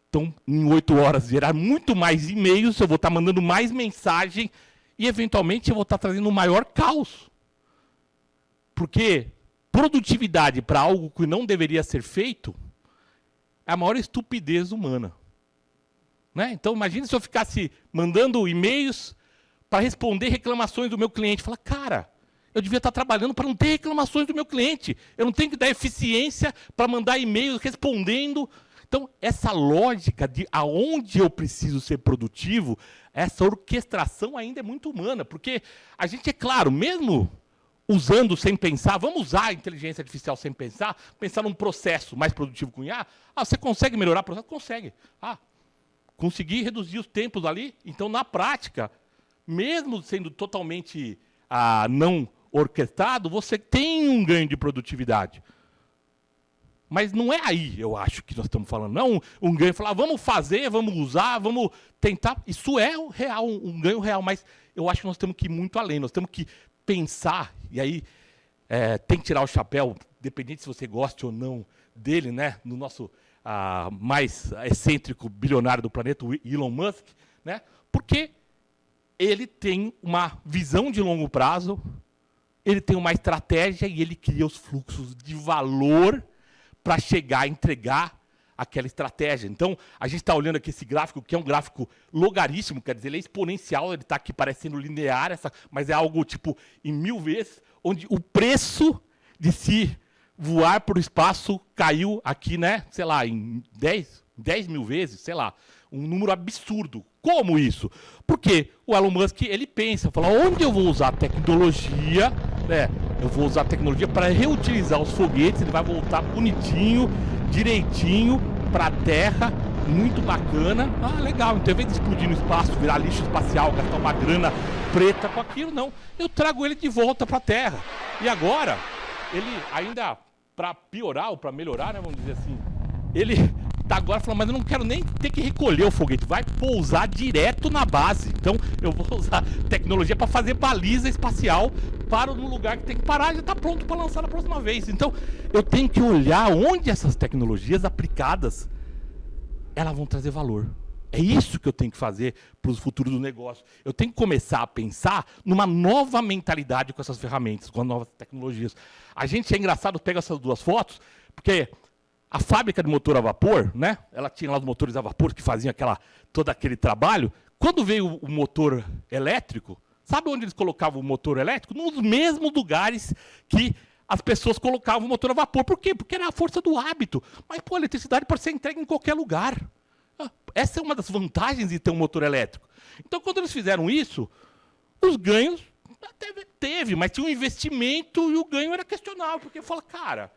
então, em 8 horas, gerar muito mais e-mails, eu vou estar mandando mais mensagem e, eventualmente, eu vou estar trazendo um maior caos. Porque produtividade para algo que não deveria ser feito é a maior estupidez humana. Né? Então, imagine se eu ficasse mandando e-mails para responder reclamações do meu cliente. Fala, cara, eu devia estar trabalhando para não ter reclamações do meu cliente. Eu não tenho que dar eficiência para mandar e-mails respondendo. Então, essa lógica de aonde eu preciso ser produtivo, essa orquestração ainda é muito humana, porque a gente, é claro, mesmo usando sem pensar, vamos usar a inteligência artificial sem pensar num processo mais produtivo com IA, você consegue melhorar o processo? Consegue. Conseguir reduzir os tempos ali, então, na prática, mesmo sendo totalmente não orquestrado, você tem um ganho de produtividade. Mas não é aí, eu acho, que nós estamos falando. Não um ganho, falar, vamos fazer, vamos usar, vamos tentar. Isso é um real, um ganho real, mas eu acho que nós temos que ir muito além. Nós temos que pensar, e aí tem que tirar o chapéu, dependente se você goste ou não dele, né? No nosso mais excêntrico bilionário do planeta, o Elon Musk, né? Porque ele tem uma visão de longo prazo, ele tem uma estratégia e ele cria os fluxos de valor para chegar a entregar aquela estratégia. Então, a gente está olhando aqui esse gráfico, que é um gráfico logaritmo, quer dizer, ele é exponencial, ele está aqui parecendo linear, mas é algo tipo em 1000 vezes, onde o preço de se voar para o espaço caiu aqui, né, sei lá, em 10 mil vezes, sei lá, um número absurdo. Como isso? Porque o Elon Musk, ele pensa, fala, onde eu vou usar a tecnologia, né? Eu vou usar a tecnologia para reutilizar os foguetes, ele vai voltar bonitinho, direitinho, para a Terra, muito bacana. Legal, então, ao invés de explodir no espaço, virar lixo espacial, gastar uma grana preta com aquilo, não. Eu trago ele de volta para a Terra. E agora, ele ainda, para piorar ou para melhorar, né, vamos dizer assim, ele tá agora falando, mas eu não quero nem ter que recolher o foguete, vai pousar direto na base. Então eu vou usar tecnologia para fazer baliza espacial, para no lugar que tem que parar, já está pronto para lançar na próxima vez. Então eu tenho que olhar onde essas tecnologias aplicadas, elas vão trazer valor. É isso que eu tenho que fazer para o futuro do negócio. Eu tenho que começar a pensar numa nova mentalidade com essas ferramentas, com as novas tecnologias. A gente, é engraçado, pega essas duas fotos, porque a fábrica de motor a vapor, né? Ela tinha lá os motores a vapor que faziam todo aquele trabalho. Quando veio o motor elétrico, sabe onde eles colocavam o motor elétrico? Nos mesmos lugares que as pessoas colocavam o motor a vapor. Por quê? Porque era a força do hábito. Mas, a eletricidade pode ser entregue em qualquer lugar. Essa é uma das vantagens de ter um motor elétrico. Então, quando eles fizeram isso, os ganhos até teve, mas tinha um investimento e o ganho era questionável. Porque fala, cara,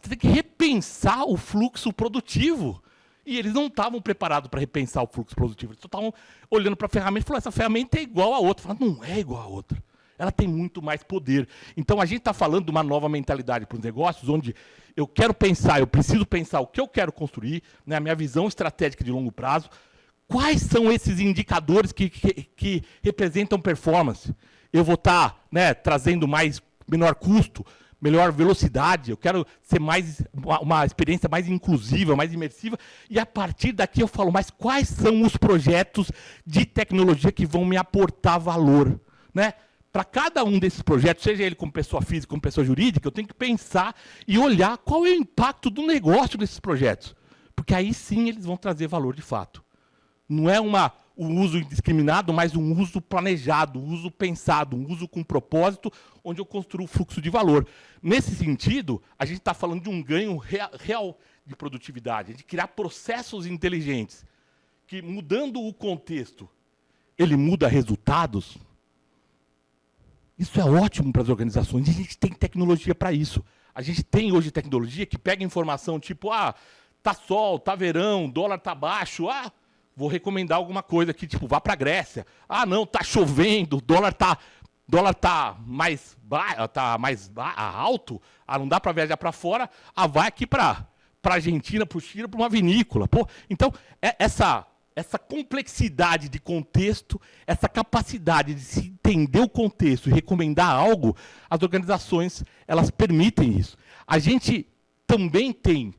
tem que repensar o fluxo produtivo. E eles não estavam preparados para repensar o fluxo produtivo. Eles só estavam olhando para a ferramenta e falaram, essa ferramenta é igual a outra. Falaram, não é igual a outra. Ela tem muito mais poder. Então, a gente está falando de uma nova mentalidade para os negócios, onde eu quero pensar, eu preciso pensar o que eu quero construir, né, a minha visão estratégica de longo prazo. Quais são esses indicadores que representam performance? Eu vou estar, né, trazendo menor custo, melhor velocidade, eu quero ser uma experiência mais inclusiva, mais imersiva, e a partir daqui eu falo, mas quais são os projetos de tecnologia que vão me aportar valor, né? Para cada um desses projetos, seja ele como pessoa física, como pessoa jurídica, eu tenho que pensar e olhar qual é o impacto do negócio desses projetos, porque aí sim eles vão trazer valor de fato. Não é um uso indiscriminado, mas um uso planejado, um uso pensado, um uso com propósito, onde eu construo fluxo de valor. Nesse sentido, a gente está falando de um ganho real de produtividade, de criar processos inteligentes, que mudando o contexto, ele muda resultados. Isso é ótimo para as organizações, e a gente tem tecnologia para isso. A gente tem hoje tecnologia que pega informação tipo, tá sol, tá verão, dólar tá baixo, vou recomendar alguma coisa aqui, tipo, vá para a Grécia. Não, tá chovendo, dólar tá mais alto, não dá para viajar para fora, vai aqui para a Argentina, para o Chile, para uma vinícola. Então, essa complexidade de contexto, essa capacidade de se entender o contexto e recomendar algo, as organizações, elas permitem isso. A gente também tem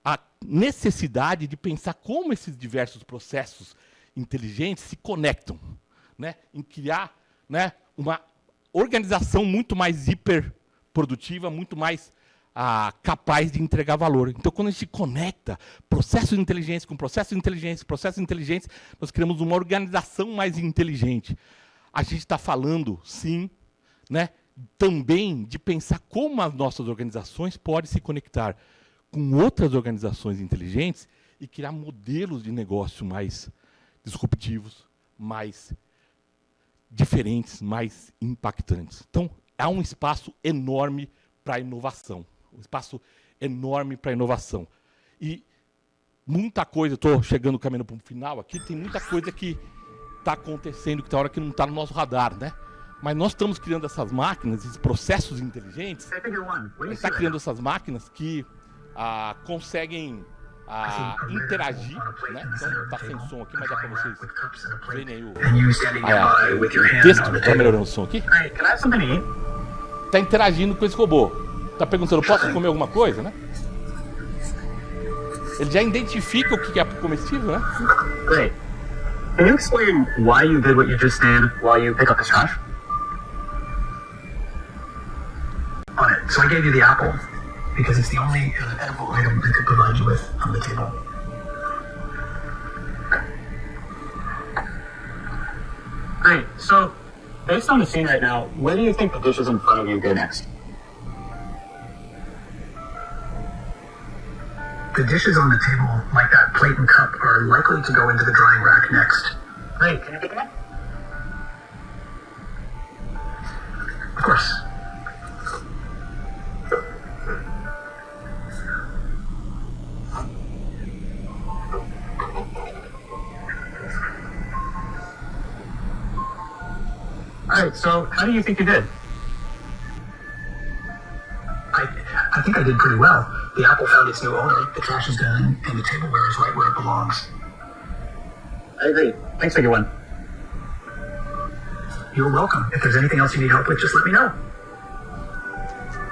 a necessidade de pensar como esses diversos processos inteligentes se conectam, né, em criar, né, uma organização muito mais hiperprodutiva, muito mais capaz de entregar valor. Então, quando a gente conecta processos inteligentes com processos inteligentes, nós criamos uma organização mais inteligente. A gente está falando, sim, né, também de pensar como as nossas organizações podem se conectar com outras organizações inteligentes e criar modelos de negócio mais disruptivos, mais diferentes, mais impactantes. Então, há um espaço enorme para a inovação. Um espaço enorme para a inovação. E muita coisa, estou chegando caminhando para o final aqui, tem muita coisa que está acontecendo, que tem hora que não está no nosso radar, né? Mas nós estamos criando essas máquinas, esses processos inteligentes, está criando essas máquinas que conseguem interagir, né? Então está sem som aqui, mas dá para vocês verem aí o texto. Está melhorando o som aqui? Está interagindo com esse robô. Está perguntando, posso comer alguma coisa, né? Ele já identifica o que é comestível, né? Great. Can you explain why you did what you just did while you pick up the trash? On it. So I gave you the apple because it's the only edible item I could provide you with on the table. Great. So, based on the scene right now, where do you think the dishes in front of you go next? The dishes on the table, like that plate and cup, are likely to go into the drying rack next. Great. Can you pick them up? Of course. Alright, so how do you think you did? I think I did pretty well. The apple found its new owner, the trash is done, and the tableware is right where it belongs. I agree. Thanks, Figure One. You're welcome. If there's anything else you need help with, just let me know.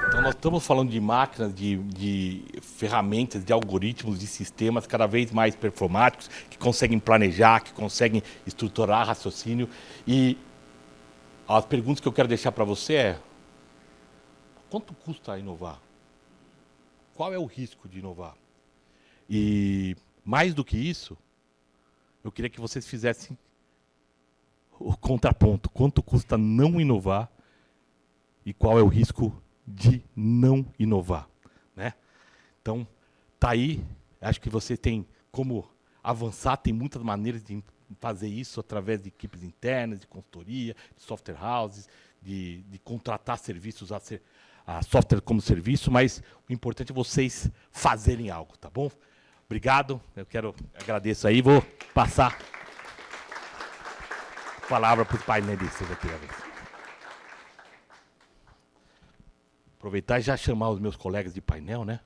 Então nós estamos falando de máquinas, de ferramentas, de algoritmos, de sistemas cada vez mais performáticos, que conseguem planejar, que conseguem estruturar raciocínio. E as perguntas que eu quero deixar para você é: quanto custa inovar? Qual é o risco de inovar? E, mais do que isso, eu queria que vocês fizessem o contraponto. Quanto custa não inovar e qual é o risco de não inovar, né? Então, tá aí. Acho que você tem como avançar, tem muitas maneiras de fazer isso através de equipes internas, de consultoria, de software houses, de contratar serviços a software como serviço, mas o importante é vocês fazerem algo, tá bom? Obrigado, agradeço aí, vou passar a palavra para os painelistas aqui. Aproveitar e já chamar os meus colegas de painel, né?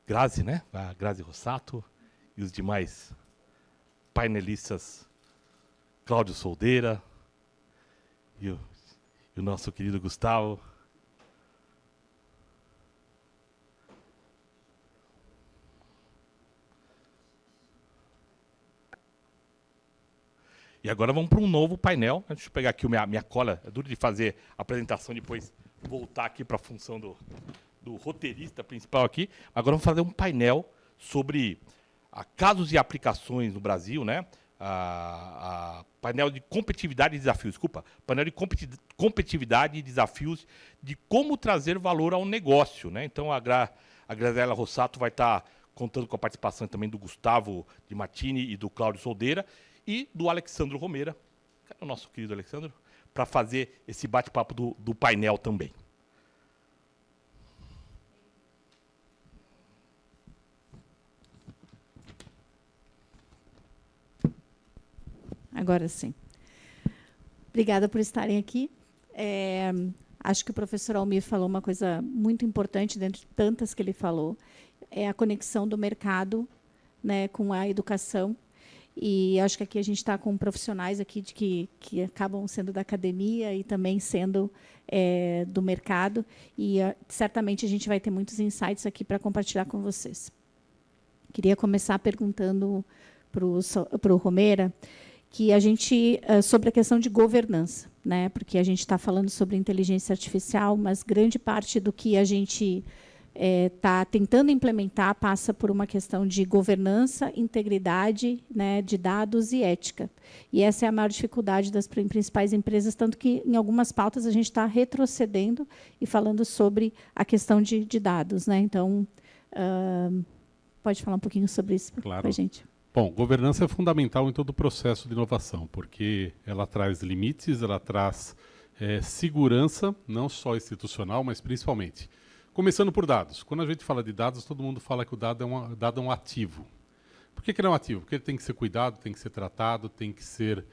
Grazi, né? A Grazi Rossato e os demais painelistas, Cláudio Soldeira e o nosso querido Gustavo. E agora vamos para um novo painel. Deixa eu pegar aqui minha cola. É duro de fazer a apresentação e depois voltar aqui para a função do roteirista principal aqui. Agora vamos fazer um painel sobre casos e aplicações no Brasil, né? Painel de competitividade e desafios, painel de competitividade e desafios de como trazer valor ao negócio, né? Então a Graziela Rossato vai estar contando com a participação também do Gustavo Di Martini e do Cláudio Soldeira e do Alexandro Romeira, que é o nosso querido Alexandro, para fazer esse bate-papo do painel também. Agora sim. Obrigada por estarem aqui. Acho que o professor Almir falou uma coisa muito importante, dentre tantas que ele falou, é a conexão do mercado, né, com a educação. E acho que aqui a gente está com profissionais aqui que acabam sendo da academia e também sendo do mercado. E certamente a gente vai ter muitos insights aqui para compartilhar com vocês. Queria começar perguntando para o Romeira, que a gente sobre a questão de governança, né? Porque a gente está falando sobre inteligência artificial, mas grande parte do que a gente está tentando implementar passa por uma questão de governança, integridade, né, de dados e ética. E essa é a maior dificuldade das principais empresas, tanto que, em algumas pautas, a gente está retrocedendo e falando sobre a questão de dados. Né? Então, pode falar um pouquinho sobre isso Claro. para a gente? Bom, governança é fundamental em todo o processo de inovação, porque ela traz limites, ela traz segurança, não só institucional, mas principalmente. Começando por dados. Quando a gente fala de dados, todo mundo fala que o dado é um ativo. Por que ele é um ativo? Porque ele tem que ser cuidado, tem que ser tratado, tem que ser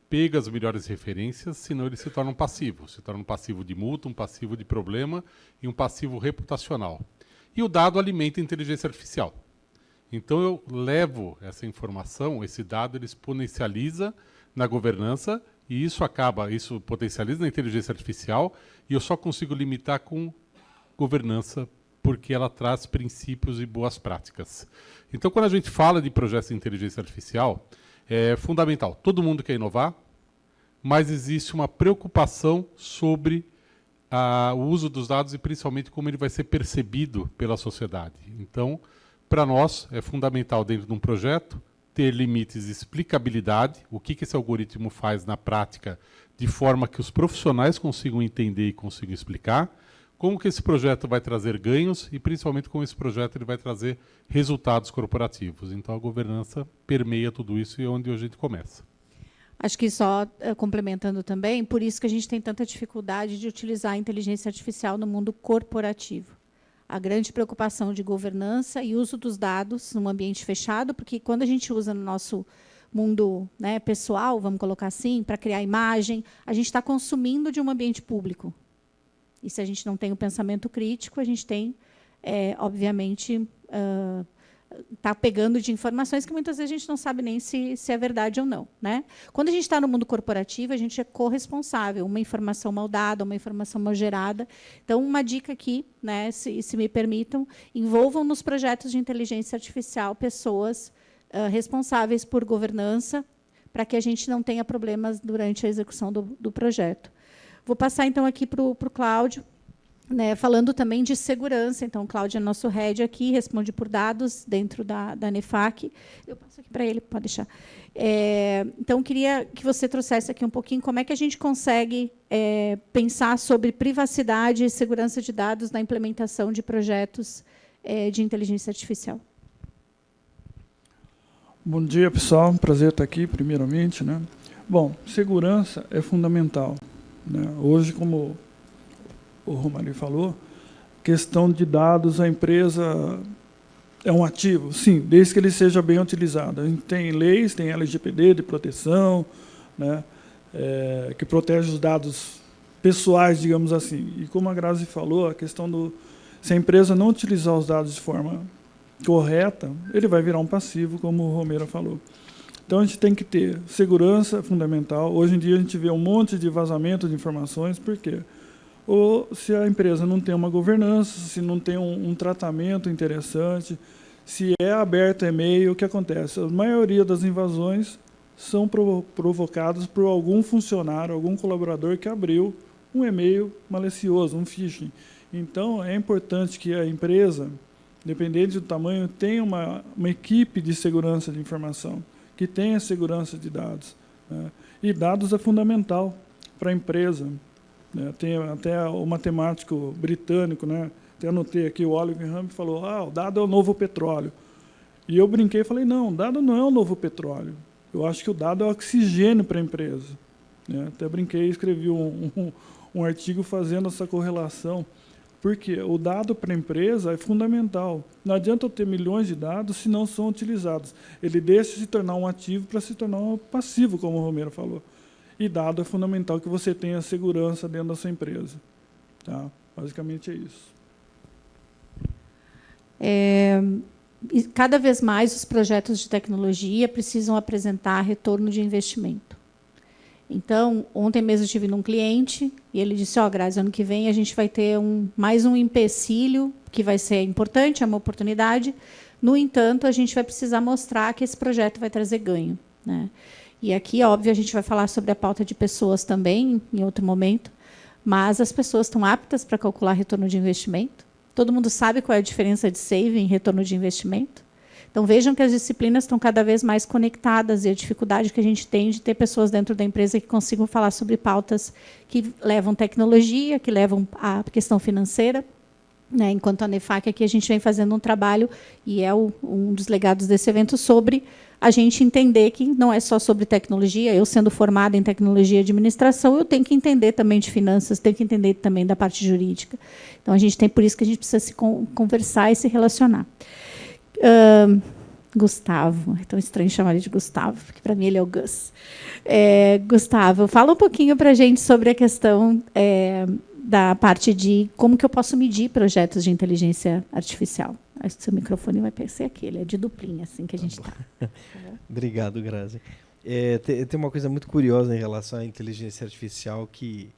pego as melhores referências, senão ele se torna um passivo. Se torna um passivo de multa, um passivo de problema e um passivo reputacional. E o dado alimenta a inteligência artificial. Então eu levo essa informação, esse dado, ele exponencializa na governança e isso potencializa na inteligência artificial e eu só consigo limitar com governança porque ela traz princípios e boas práticas. Então, quando a gente fala de projetos de inteligência artificial, é fundamental. Todo mundo quer inovar, mas existe uma preocupação sobre o uso dos dados e principalmente como ele vai ser percebido pela sociedade. Então, para nós, é fundamental dentro de um projeto ter limites de explicabilidade, o que esse algoritmo faz na prática, de forma que os profissionais consigam entender e consigam explicar, como que esse projeto vai trazer ganhos e, principalmente, como esse projeto ele vai trazer resultados corporativos. Então, a governança permeia tudo isso e é onde a gente começa. Acho que só complementando também, por isso que a gente tem tanta dificuldade de utilizar a inteligência artificial no mundo corporativo. A grande preocupação de governança e uso dos dados num ambiente fechado, porque quando a gente usa no nosso mundo, né, pessoal, vamos colocar assim, para criar imagem, a gente está consumindo de um ambiente público. E se a gente não tem o pensamento crítico, a gente tem, obviamente, está pegando de informações que muitas vezes a gente não sabe nem se é verdade ou não. Né? Quando a gente está no mundo corporativo, a gente é corresponsável. Uma informação mal dada, uma informação mal gerada. Então, uma dica aqui, né, se me permitam, envolvam nos projetos de inteligência artificial pessoas responsáveis por governança, para que a gente não tenha problemas durante a execução do projeto. Vou passar, então, aqui para o Cláudio, né, falando também de segurança. Então, o Cláudio é nosso head aqui, responde por dados dentro da NEFAC. Eu passo aqui para ele, pode deixar. Então, queria que você trouxesse aqui um pouquinho como é que a gente consegue pensar sobre privacidade e segurança de dados na implementação de projetos de inteligência artificial. Bom dia, pessoal. Prazer estar aqui, primeiramente. Né? Bom, segurança é fundamental. Né? Hoje, como o Romário falou, questão de dados, a empresa é um ativo, sim, desde que ele seja bem utilizado. A gente tem leis, tem LGPD de proteção, né, que protege os dados pessoais, digamos assim. E como a Grazi falou, a questão se a empresa não utilizar os dados de forma correta, ele vai virar um passivo, como o Romero falou. Então, a gente tem que ter segurança fundamental. Hoje em dia, a gente vê um monte de vazamento de informações. Por quê? Ou se a empresa não tem uma governança, se não tem um tratamento interessante, se é aberto e-mail, o que acontece? A maioria das invasões são provocadas por algum funcionário, algum colaborador que abriu um e-mail malicioso, um phishing. Então, é importante que a empresa, independente do tamanho, tenha uma equipe de segurança de informação, que tenha segurança de dados. Né? E dados é fundamental para a empresa. Né? Tem até o matemático britânico, né? Até anotei aqui, o Oliver Humphrey falou, o dado é o novo petróleo. E eu brinquei e falei, não, o dado não é o novo petróleo. Eu acho que o dado é o oxigênio para a empresa. Né? Até brinquei e escrevi um artigo fazendo essa correlação. Porque o dado para a empresa é fundamental. Não adianta eu ter milhões de dados se não são utilizados. Ele deixa de se tornar um ativo para se tornar um passivo, como o Romero falou. E dado é fundamental que você tenha segurança dentro da sua empresa. Tá? Basicamente é isso. E cada vez mais os projetos de tecnologia precisam apresentar retorno de investimento. Então, ontem mesmo eu estive num cliente e ele disse, Grazi, ano que vem a gente vai ter mais um empecilho que vai ser importante, é uma oportunidade. No entanto, a gente vai precisar mostrar que esse projeto vai trazer ganho. Né? E aqui, óbvio, a gente vai falar sobre a pauta de pessoas também, em outro momento, mas as pessoas estão aptas para calcular retorno de investimento. Todo mundo sabe qual é a diferença de saving e retorno de investimento? Então, vejam que as disciplinas estão cada vez mais conectadas e a dificuldade que a gente tem de ter pessoas dentro da empresa que consigam falar sobre pautas que levam tecnologia, que levam a questão financeira. Né? Enquanto a NEFAC aqui, a gente vem fazendo um trabalho, e é um dos legados desse evento, sobre a gente entender que não é só sobre tecnologia. Eu, sendo formada em tecnologia e administração, eu tenho que entender também de finanças, tenho que entender também da parte jurídica. Então, por isso que a gente precisa se conversar e se relacionar. Gustavo, é tão estranho chamar ele de Gustavo, porque para mim ele é o Gus. Gustavo, fala um pouquinho para a gente sobre a questão da parte de como que eu posso medir projetos de inteligência artificial. Acho que seu microfone vai ser aquele, é de duplinha, assim que a gente está. Obrigado, Grazi. Tem uma coisa muito curiosa em relação à inteligência artificial que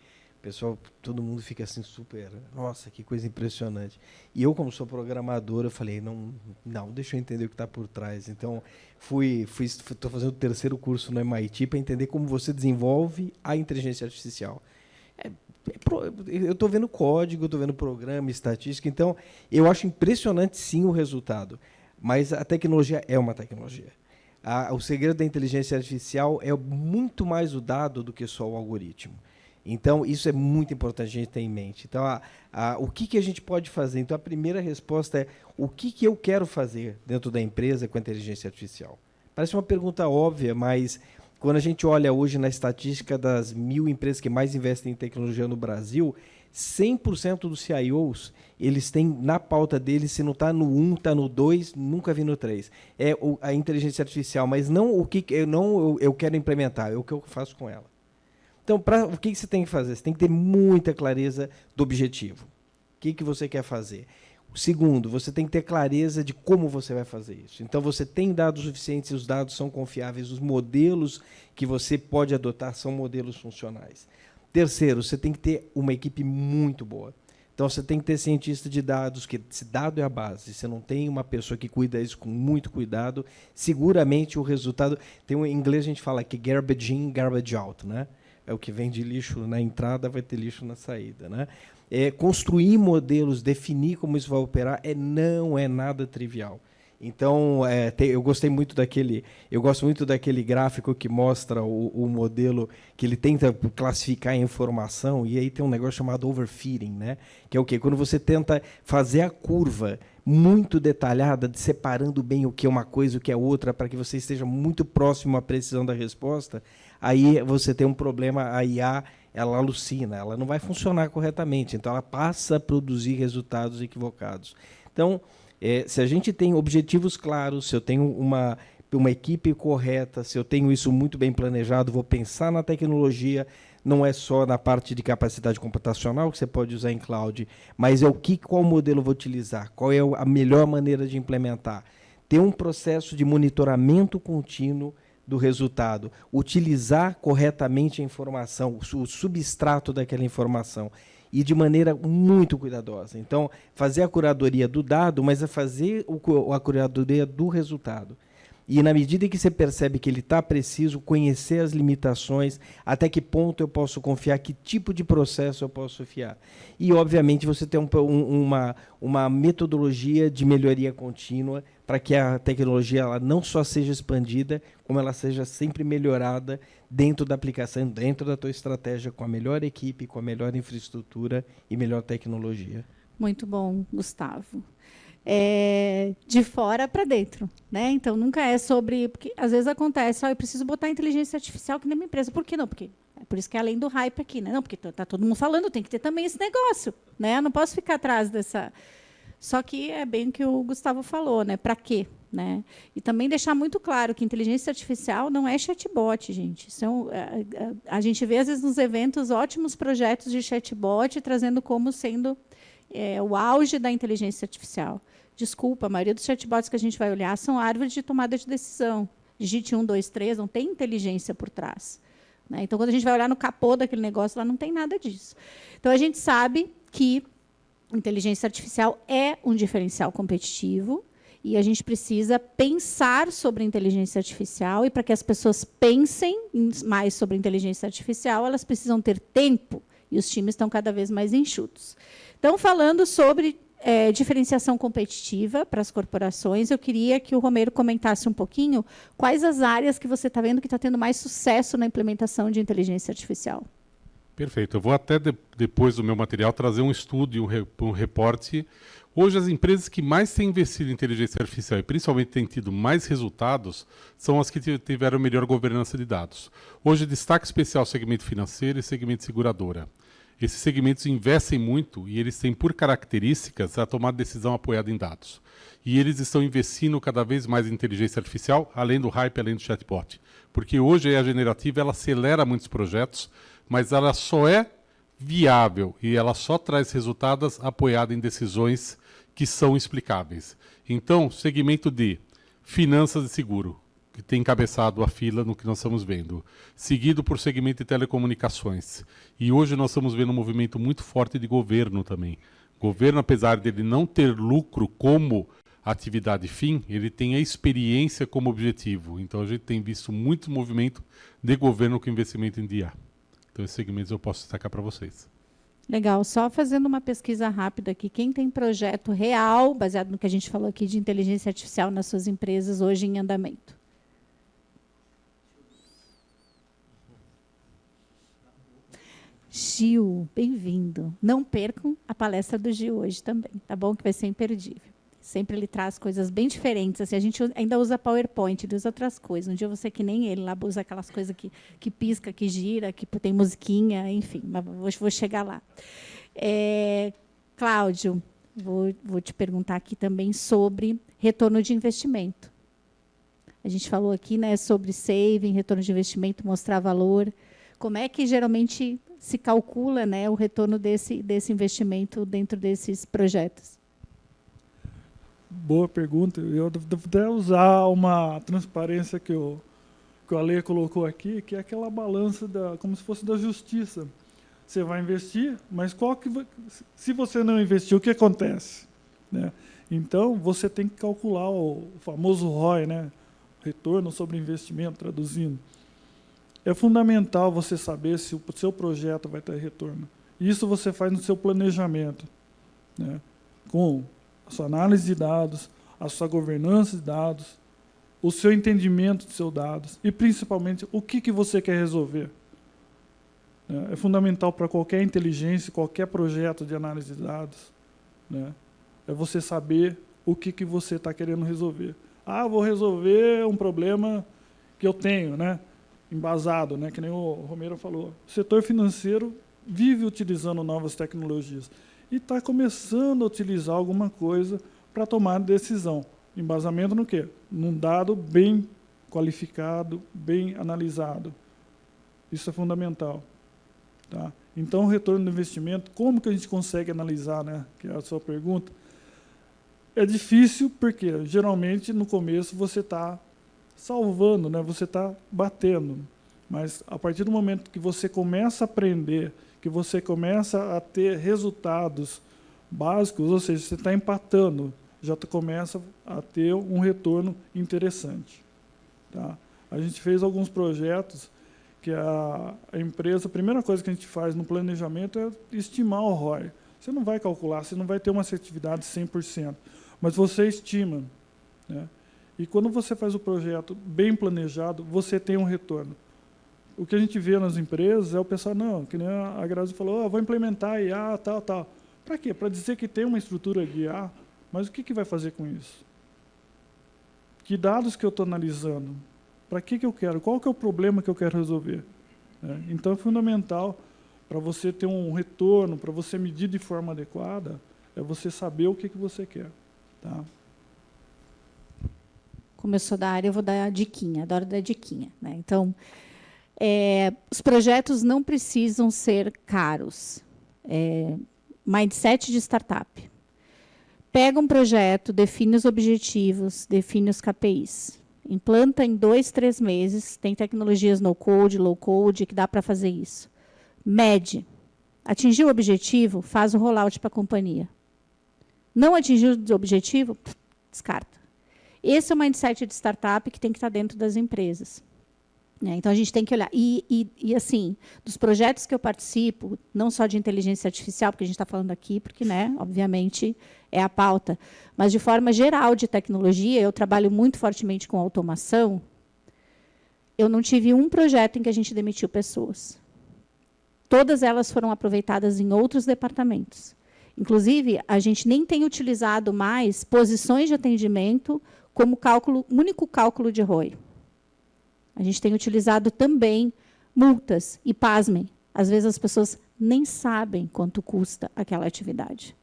pessoal, todo mundo fica assim super, nossa, que coisa impressionante. E eu, como sou programador, eu falei, não, deixa eu entender o que está por trás. Então, estou fazendo o 3º curso no MIT para entender como você desenvolve a inteligência artificial. Eu estou vendo código, estou vendo programa, estatística, então eu acho impressionante sim o resultado. Mas a tecnologia é uma tecnologia. O segredo da inteligência artificial é muito mais o dado do que só o algoritmo. Então, isso é muito importante a gente ter em mente. Então, o que a gente pode fazer? Então, a primeira resposta é o que eu quero fazer dentro da empresa com a inteligência artificial? Parece uma pergunta óbvia, mas quando a gente olha hoje na estatística das 1000 empresas que mais investem em tecnologia no Brasil, 100% dos CIOs, eles têm na pauta deles, se não está no 1, está no 2, nunca vi no 3. É a inteligência artificial, mas não o que eu quero implementar, é o que eu faço com ela. Então, o que você tem que fazer? Você tem que ter muita clareza do objetivo. O que você quer fazer? Segundo, você tem que ter clareza de como você vai fazer isso. Então, você tem dados suficientes, os dados são confiáveis, os modelos que você pode adotar são modelos funcionais. Terceiro, você tem que ter uma equipe muito boa. Então, você tem que ter cientista de dados, que esse dado é a base. Se você não tem uma pessoa que cuida disso com muito cuidado, seguramente o resultado... Em inglês a gente fala que garbage in, garbage out, né? É o que vem de lixo na entrada, vai ter lixo na saída, né? Construir modelos, definir como isso vai operar, não é nada trivial. Então, eu gosto muito daquele gráfico que mostra o modelo, que ele tenta classificar a informação, e aí tem um negócio chamado overfitting, né? Que é o quê? Quando você tenta fazer a curva muito detalhada, separando bem o que é uma coisa e o que é outra, para que você esteja muito próximo à precisão da resposta, aí você tem um problema, a IA, ela alucina, ela não vai funcionar corretamente, então ela passa a produzir resultados equivocados. Então, se a gente tem objetivos claros, se eu tenho uma equipe correta, se eu tenho isso muito bem planejado, vou pensar na tecnologia, não é só na parte de capacidade computacional que você pode usar em cloud, mas qual modelo eu vou utilizar, qual é a melhor maneira de implementar. Ter um processo de monitoramento contínuo do resultado, utilizar corretamente a informação, o substrato daquela informação, e de maneira muito cuidadosa. Então, fazer a curadoria do dado, mas fazer a curadoria do resultado. E, na medida em que você percebe que ele está preciso, conhecer as limitações, até que ponto eu posso confiar, que tipo de processo eu posso fiar. E, obviamente, você tem uma metodologia de melhoria contínua para que a tecnologia ela não só seja expandida, como ela seja sempre melhorada dentro da aplicação, dentro da tua estratégia, com a melhor equipe, com a melhor infraestrutura e melhor tecnologia. Muito bom, Gustavo. De fora para dentro, né? Então nunca é sobre, porque às vezes acontece, eu preciso botar inteligência artificial aqui na minha empresa. Por que não? Porque é por isso que é além do hype aqui, né? Não, porque tá todo mundo falando, tem que ter também esse negócio, né? Eu não posso ficar atrás dessa. Só que é bem o que o Gustavo falou, né? Para quê, né? E também deixar muito claro que inteligência artificial não é chatbot, gente. A gente vê às vezes nos eventos ótimos projetos de chatbot trazendo como sendo o auge da inteligência artificial. Desculpa, a maioria dos chatbots que a gente vai olhar são árvores de tomada de decisão. Digite 1, 2, 3, não tem inteligência por trás. Né? Então, quando a gente vai olhar no capô daquele negócio, lá não tem nada disso. Então, a gente sabe que inteligência artificial é um diferencial competitivo e a gente precisa pensar sobre inteligência artificial, e para que as pessoas pensem mais sobre inteligência artificial, elas precisam ter tempo, e os times estão cada vez mais enxutos. Então, falando sobre diferenciação competitiva para as corporações. Eu queria que o Romero comentasse um pouquinho quais as áreas que você está vendo que está tendo mais sucesso na implementação de inteligência artificial. Perfeito. Eu vou até, depois do meu material, trazer um estudo e um reporte. Hoje, as empresas que mais têm investido em inteligência artificial e principalmente têm tido mais resultados são as que tiveram melhor governança de dados. Hoje, destaque especial segmento financeiro e segmento seguradora. Esses segmentos investem muito e eles têm por características a tomar decisão apoiada em dados. E eles estão investindo cada vez mais em inteligência artificial, além do hype, além do chatbot. Porque hoje a generativa ela acelera muitos projetos, mas ela só é viável e ela só traz resultados apoiados em decisões que são explicáveis. Então, segmento de finanças e seguro, que tem encabeçado a fila no que nós estamos vendo, seguido por segmento de telecomunicações. E hoje nós estamos vendo um movimento muito forte de governo também. Governo, apesar dele não ter lucro como atividade fim, ele tem a experiência como objetivo. Então a gente tem visto muito movimento de governo com investimento em DIA. Então esses segmentos eu posso destacar para vocês. Legal. Só fazendo uma pesquisa rápida aqui, quem tem projeto real, baseado no que a gente falou aqui de inteligência artificial nas suas empresas hoje em andamento? Gil, bem-vindo. Não percam a palestra do Gil hoje também, tá bom? Que vai ser imperdível. Sempre ele traz coisas bem diferentes. Assim, a gente ainda usa PowerPoint, ele usa outras coisas. Um dia você que nem ele, lá usa aquelas coisas que pisca, que gira, que tem musiquinha, enfim. Mas vou chegar lá. Cláudio, vou te perguntar aqui também sobre retorno de investimento. A gente falou aqui, né, sobre saving, retorno de investimento, mostrar valor. Como é que geralmente se calcula, né, o retorno desse investimento dentro desses projetos? Boa pergunta. Eu devo até usar uma transparência que o Ale colocou aqui, que é aquela balança como se fosse da justiça. Você vai investir, mas se você não investir, o que acontece? Né? Então, você tem que calcular o famoso ROI, né? Retorno sobre investimento, traduzindo. É fundamental você saber se o seu projeto vai ter retorno. Isso você faz no seu planejamento, né? Com a sua análise de dados, a sua governança de dados, o seu entendimento de seus dados e, principalmente, o que você quer resolver. É fundamental para qualquer inteligência, qualquer projeto de análise de dados, né? É você saber o que você está querendo resolver. Vou resolver um problema que eu tenho, né? Embasado, né? Que nem o Romero falou. O setor financeiro vive utilizando novas tecnologias e está começando a utilizar alguma coisa para tomar decisão. Embasamento no quê? Num dado bem qualificado, bem analisado. Isso é fundamental. Tá? Então, o retorno do investimento, como que a gente consegue analisar, né? Que é a sua pergunta. É difícil porque, geralmente, no começo, você está salvando, né? Você está batendo. Mas, a partir do momento que você começa a aprender, que você começa a ter resultados básicos, ou seja, você está empatando, já começa a ter um retorno interessante. Tá? A gente fez alguns projetos que a empresa, a primeira coisa que a gente faz no planejamento é estimar o ROI. Você não vai calcular, você não vai ter uma assertividade 100%, mas você estima. Né? E quando você faz o projeto bem planejado, você tem um retorno. O que a gente vê nas empresas é o pessoal, não, que nem a Grazi falou, vou implementar IA, tal, tal. Para quê? Para dizer que tem uma estrutura de IA, mas o que vai fazer com isso? Que dados que eu estou analisando? Para que eu quero? Qual que é o problema que eu quero resolver? Então, é fundamental para você ter um retorno, para você medir de forma adequada, é você saber o que você quer. Tá? Como eu sou da área, eu vou dar a diquinha, adoro dar diquinha. Né? Então, os projetos não precisam ser caros. Mindset de startup. Pega um projeto, define os objetivos, define os KPIs. Implanta em 2, 3 meses. Tem tecnologias no-code, low-code, que dá para fazer isso. Mede. Atingiu o objetivo, faz o rollout para a companhia. Não atingiu o objetivo, descarta. Esse é o mindset de startup que tem que estar dentro das empresas. né? Então, a gente tem que olhar. E, assim, dos projetos que eu participo, não só de inteligência artificial, porque a gente está falando aqui, porque, né, obviamente, é a pauta, mas, de forma geral, de tecnologia, eu trabalho muito fortemente com automação. Eu não tive um projeto em que a gente demitiu pessoas. Todas elas foram aproveitadas em outros departamentos. Inclusive, a gente nem tem utilizado mais posições de atendimento como único cálculo de ROI. A gente tem utilizado também multas. E, pasmem, às vezes as pessoas nem sabem quanto custa aquela atividade.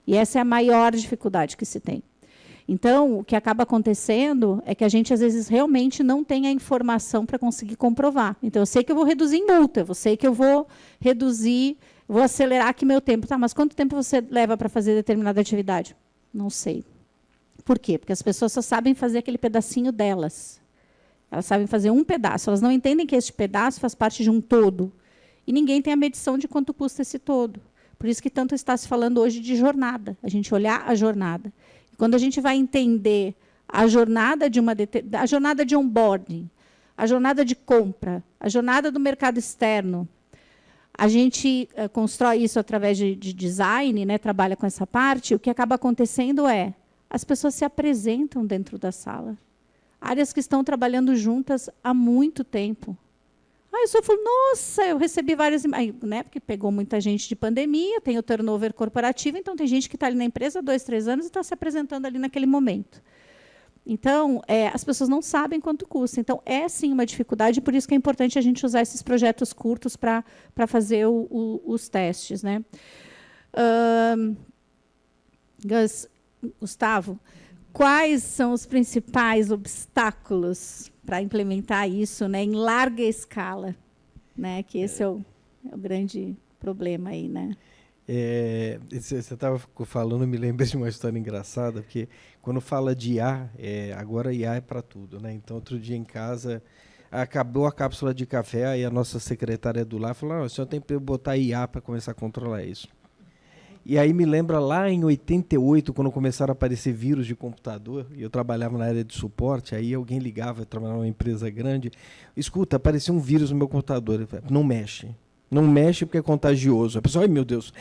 E essa é a maior dificuldade que se tem. Então, o que acaba acontecendo é que a gente, às vezes, realmente não tem a informação para conseguir comprovar. Então, eu sei que eu vou reduzir em multa, eu sei que eu vou reduzir, vou acelerar aqui meu tempo. Tá, mas quanto tempo você leva para fazer determinada atividade? Não sei. Por quê? Porque as pessoas só sabem fazer aquele pedacinho delas. Elas sabem fazer um pedaço. Elas não entendem que este pedaço faz parte de um todo. E ninguém tem a medição de quanto custa esse todo. Por isso que tanto está se falando hoje de jornada, a gente olhar a jornada. Quando a gente vai entender a jornada de onboarding, a jornada de compra, a jornada do mercado externo, a gente constrói isso através de design, né, trabalha com essa parte, o que acaba acontecendo é, as pessoas se apresentam dentro da sala. Áreas que estão trabalhando juntas há muito tempo. Aí eu só falo, nossa, eu recebi várias... Né, porque pegou muita gente de pandemia, tem o turnover corporativo, então tem gente que está ali na empresa há 2, 3 anos e está se apresentando ali naquele momento. Então, as pessoas não sabem quanto custa. Então, é, sim, uma dificuldade, por isso que é importante a gente usar esses projetos curtos para fazer os testes. Né? Gustavo, quais são os principais obstáculos para implementar isso, né, em larga escala, né, que esse é o grande problema aí, né? Você estava falando, me lembrei de uma história engraçada, porque quando fala de IA, agora IA é para tudo, né? Então, outro dia em casa, acabou a cápsula de café, aí a nossa secretária do lar falou, o senhor tem que botar IA para começar a controlar isso. E aí me lembra lá em 88, quando começaram a aparecer vírus de computador, e eu trabalhava na área de suporte, aí alguém ligava, eu trabalhava numa empresa grande, escuta, apareceu um vírus no meu computador. Eu falei, não mexe. Não mexe porque é contagioso. A pessoa, ai meu Deus.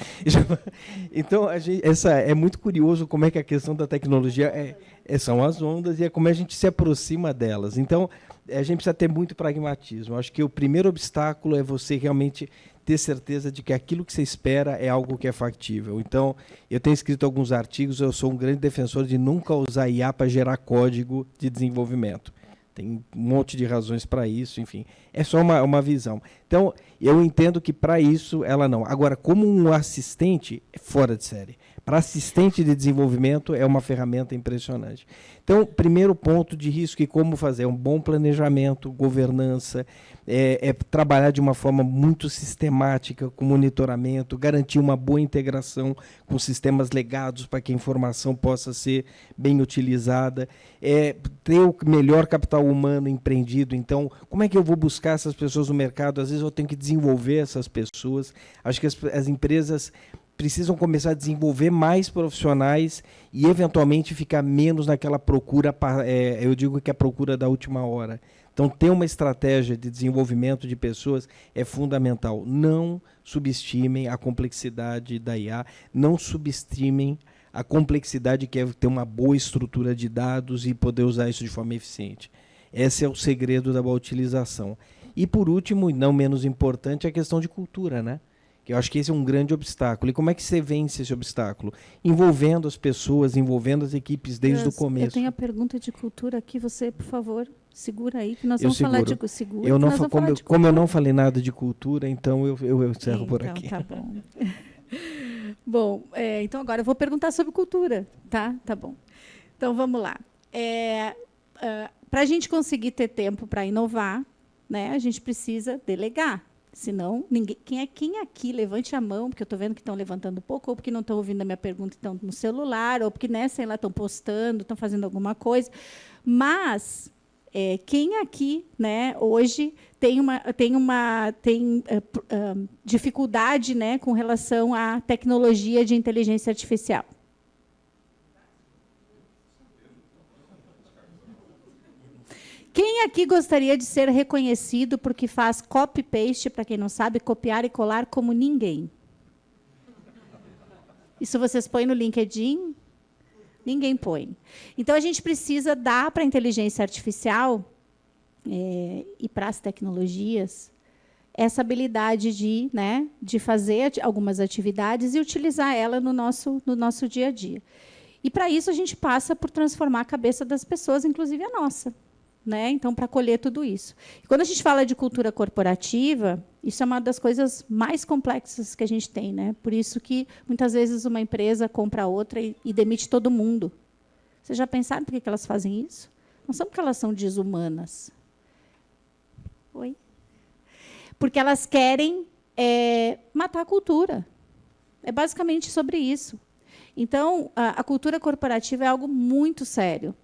Então, é muito curioso como é que a questão da tecnologia são as ondas e é como a gente se aproxima delas. Então, a gente precisa ter muito pragmatismo. Acho que o primeiro obstáculo é você realmente ter certeza de que aquilo que você espera é algo que é factível. Então, eu tenho escrito alguns artigos, eu sou um grande defensor de nunca usar IA para gerar código de desenvolvimento. Tem um monte de razões para isso, enfim. É só uma visão. Então, eu entendo que para isso ela não. Agora, como um assistente, é fora de série. Para assistente de desenvolvimento, é uma ferramenta impressionante. Então, primeiro ponto de risco e como fazer um bom planejamento, governança, trabalhar de uma forma muito sistemática, com monitoramento, garantir uma boa integração com sistemas legados para que a informação possa ser bem utilizada, ter o melhor capital humano empreendido. Então, como é que eu vou buscar essas pessoas no mercado? Às vezes eu tenho que desenvolver essas pessoas. Acho que as empresas precisam começar a desenvolver mais profissionais e, eventualmente, ficar menos naquela procura, eu digo que é a procura da última hora. Então, ter uma estratégia de desenvolvimento de pessoas é fundamental. Não subestimem a complexidade da IA, não subestimem a complexidade que é ter uma boa estrutura de dados e poder usar isso de forma eficiente. Esse é o segredo da boa utilização. E, por último, e não menos importante, a questão de cultura, né? Eu acho que esse é um grande obstáculo. E como é que você vence esse obstáculo? Envolvendo as pessoas, envolvendo as equipes desde o começo. Eu tenho a pergunta de cultura aqui. Você, por favor, segura aí, que nós vamos falar de cultura. Como eu não falei nada de cultura, então eu encerro por aqui. Tá bom. Bom, então agora eu vou perguntar sobre cultura. Tá bom. Então, vamos lá. Para a gente conseguir ter tempo para inovar, né, a gente precisa delegar. Senão, ninguém. Quem aqui, levante a mão, porque eu estou vendo que estão levantando pouco, ou porque não estão ouvindo a minha pergunta e estão no celular, ou porque, né, sei lá, estão postando, estão fazendo alguma coisa. Mas quem aqui, né, hoje tem dificuldade, né, com relação à tecnologia de inteligência artificial? Quem Quem aqui gostaria de ser reconhecido porque faz copy-paste, para quem não sabe, copiar e colar como ninguém? Isso vocês põem no LinkedIn? Ninguém põe. Então, a gente precisa dar para a inteligência artificial e para as tecnologias essa habilidade de fazer algumas atividades e utilizar ela no nosso dia a dia. E, para isso, a gente passa por transformar a cabeça das pessoas, inclusive a nossa. Então, para colher tudo isso. E quando a gente fala de cultura corporativa, isso é uma das coisas mais complexas que a gente tem. Por isso que, muitas vezes, uma empresa compra outra e demite todo mundo. Vocês já pensaram por que elas fazem isso? Não são porque elas são desumanas. Oi? Porque elas querem matar a cultura. É basicamente sobre isso. Então, a cultura corporativa é algo muito sério.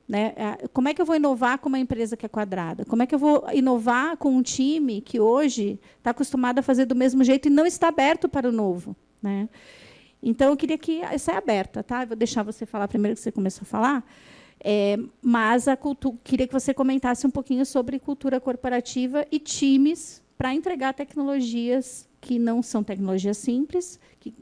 Como é que eu vou inovar com uma empresa que é quadrada? Como é que eu vou inovar com um time que hoje está acostumado a fazer do mesmo jeito e não está aberto para o novo? Então, eu queria que... Essa é aberta, tá? Eu vou deixar você falar primeiro, que você começou a falar. Mas queria que você comentasse um pouquinho sobre cultura corporativa e times para entregar tecnologias que não são tecnologias simples, que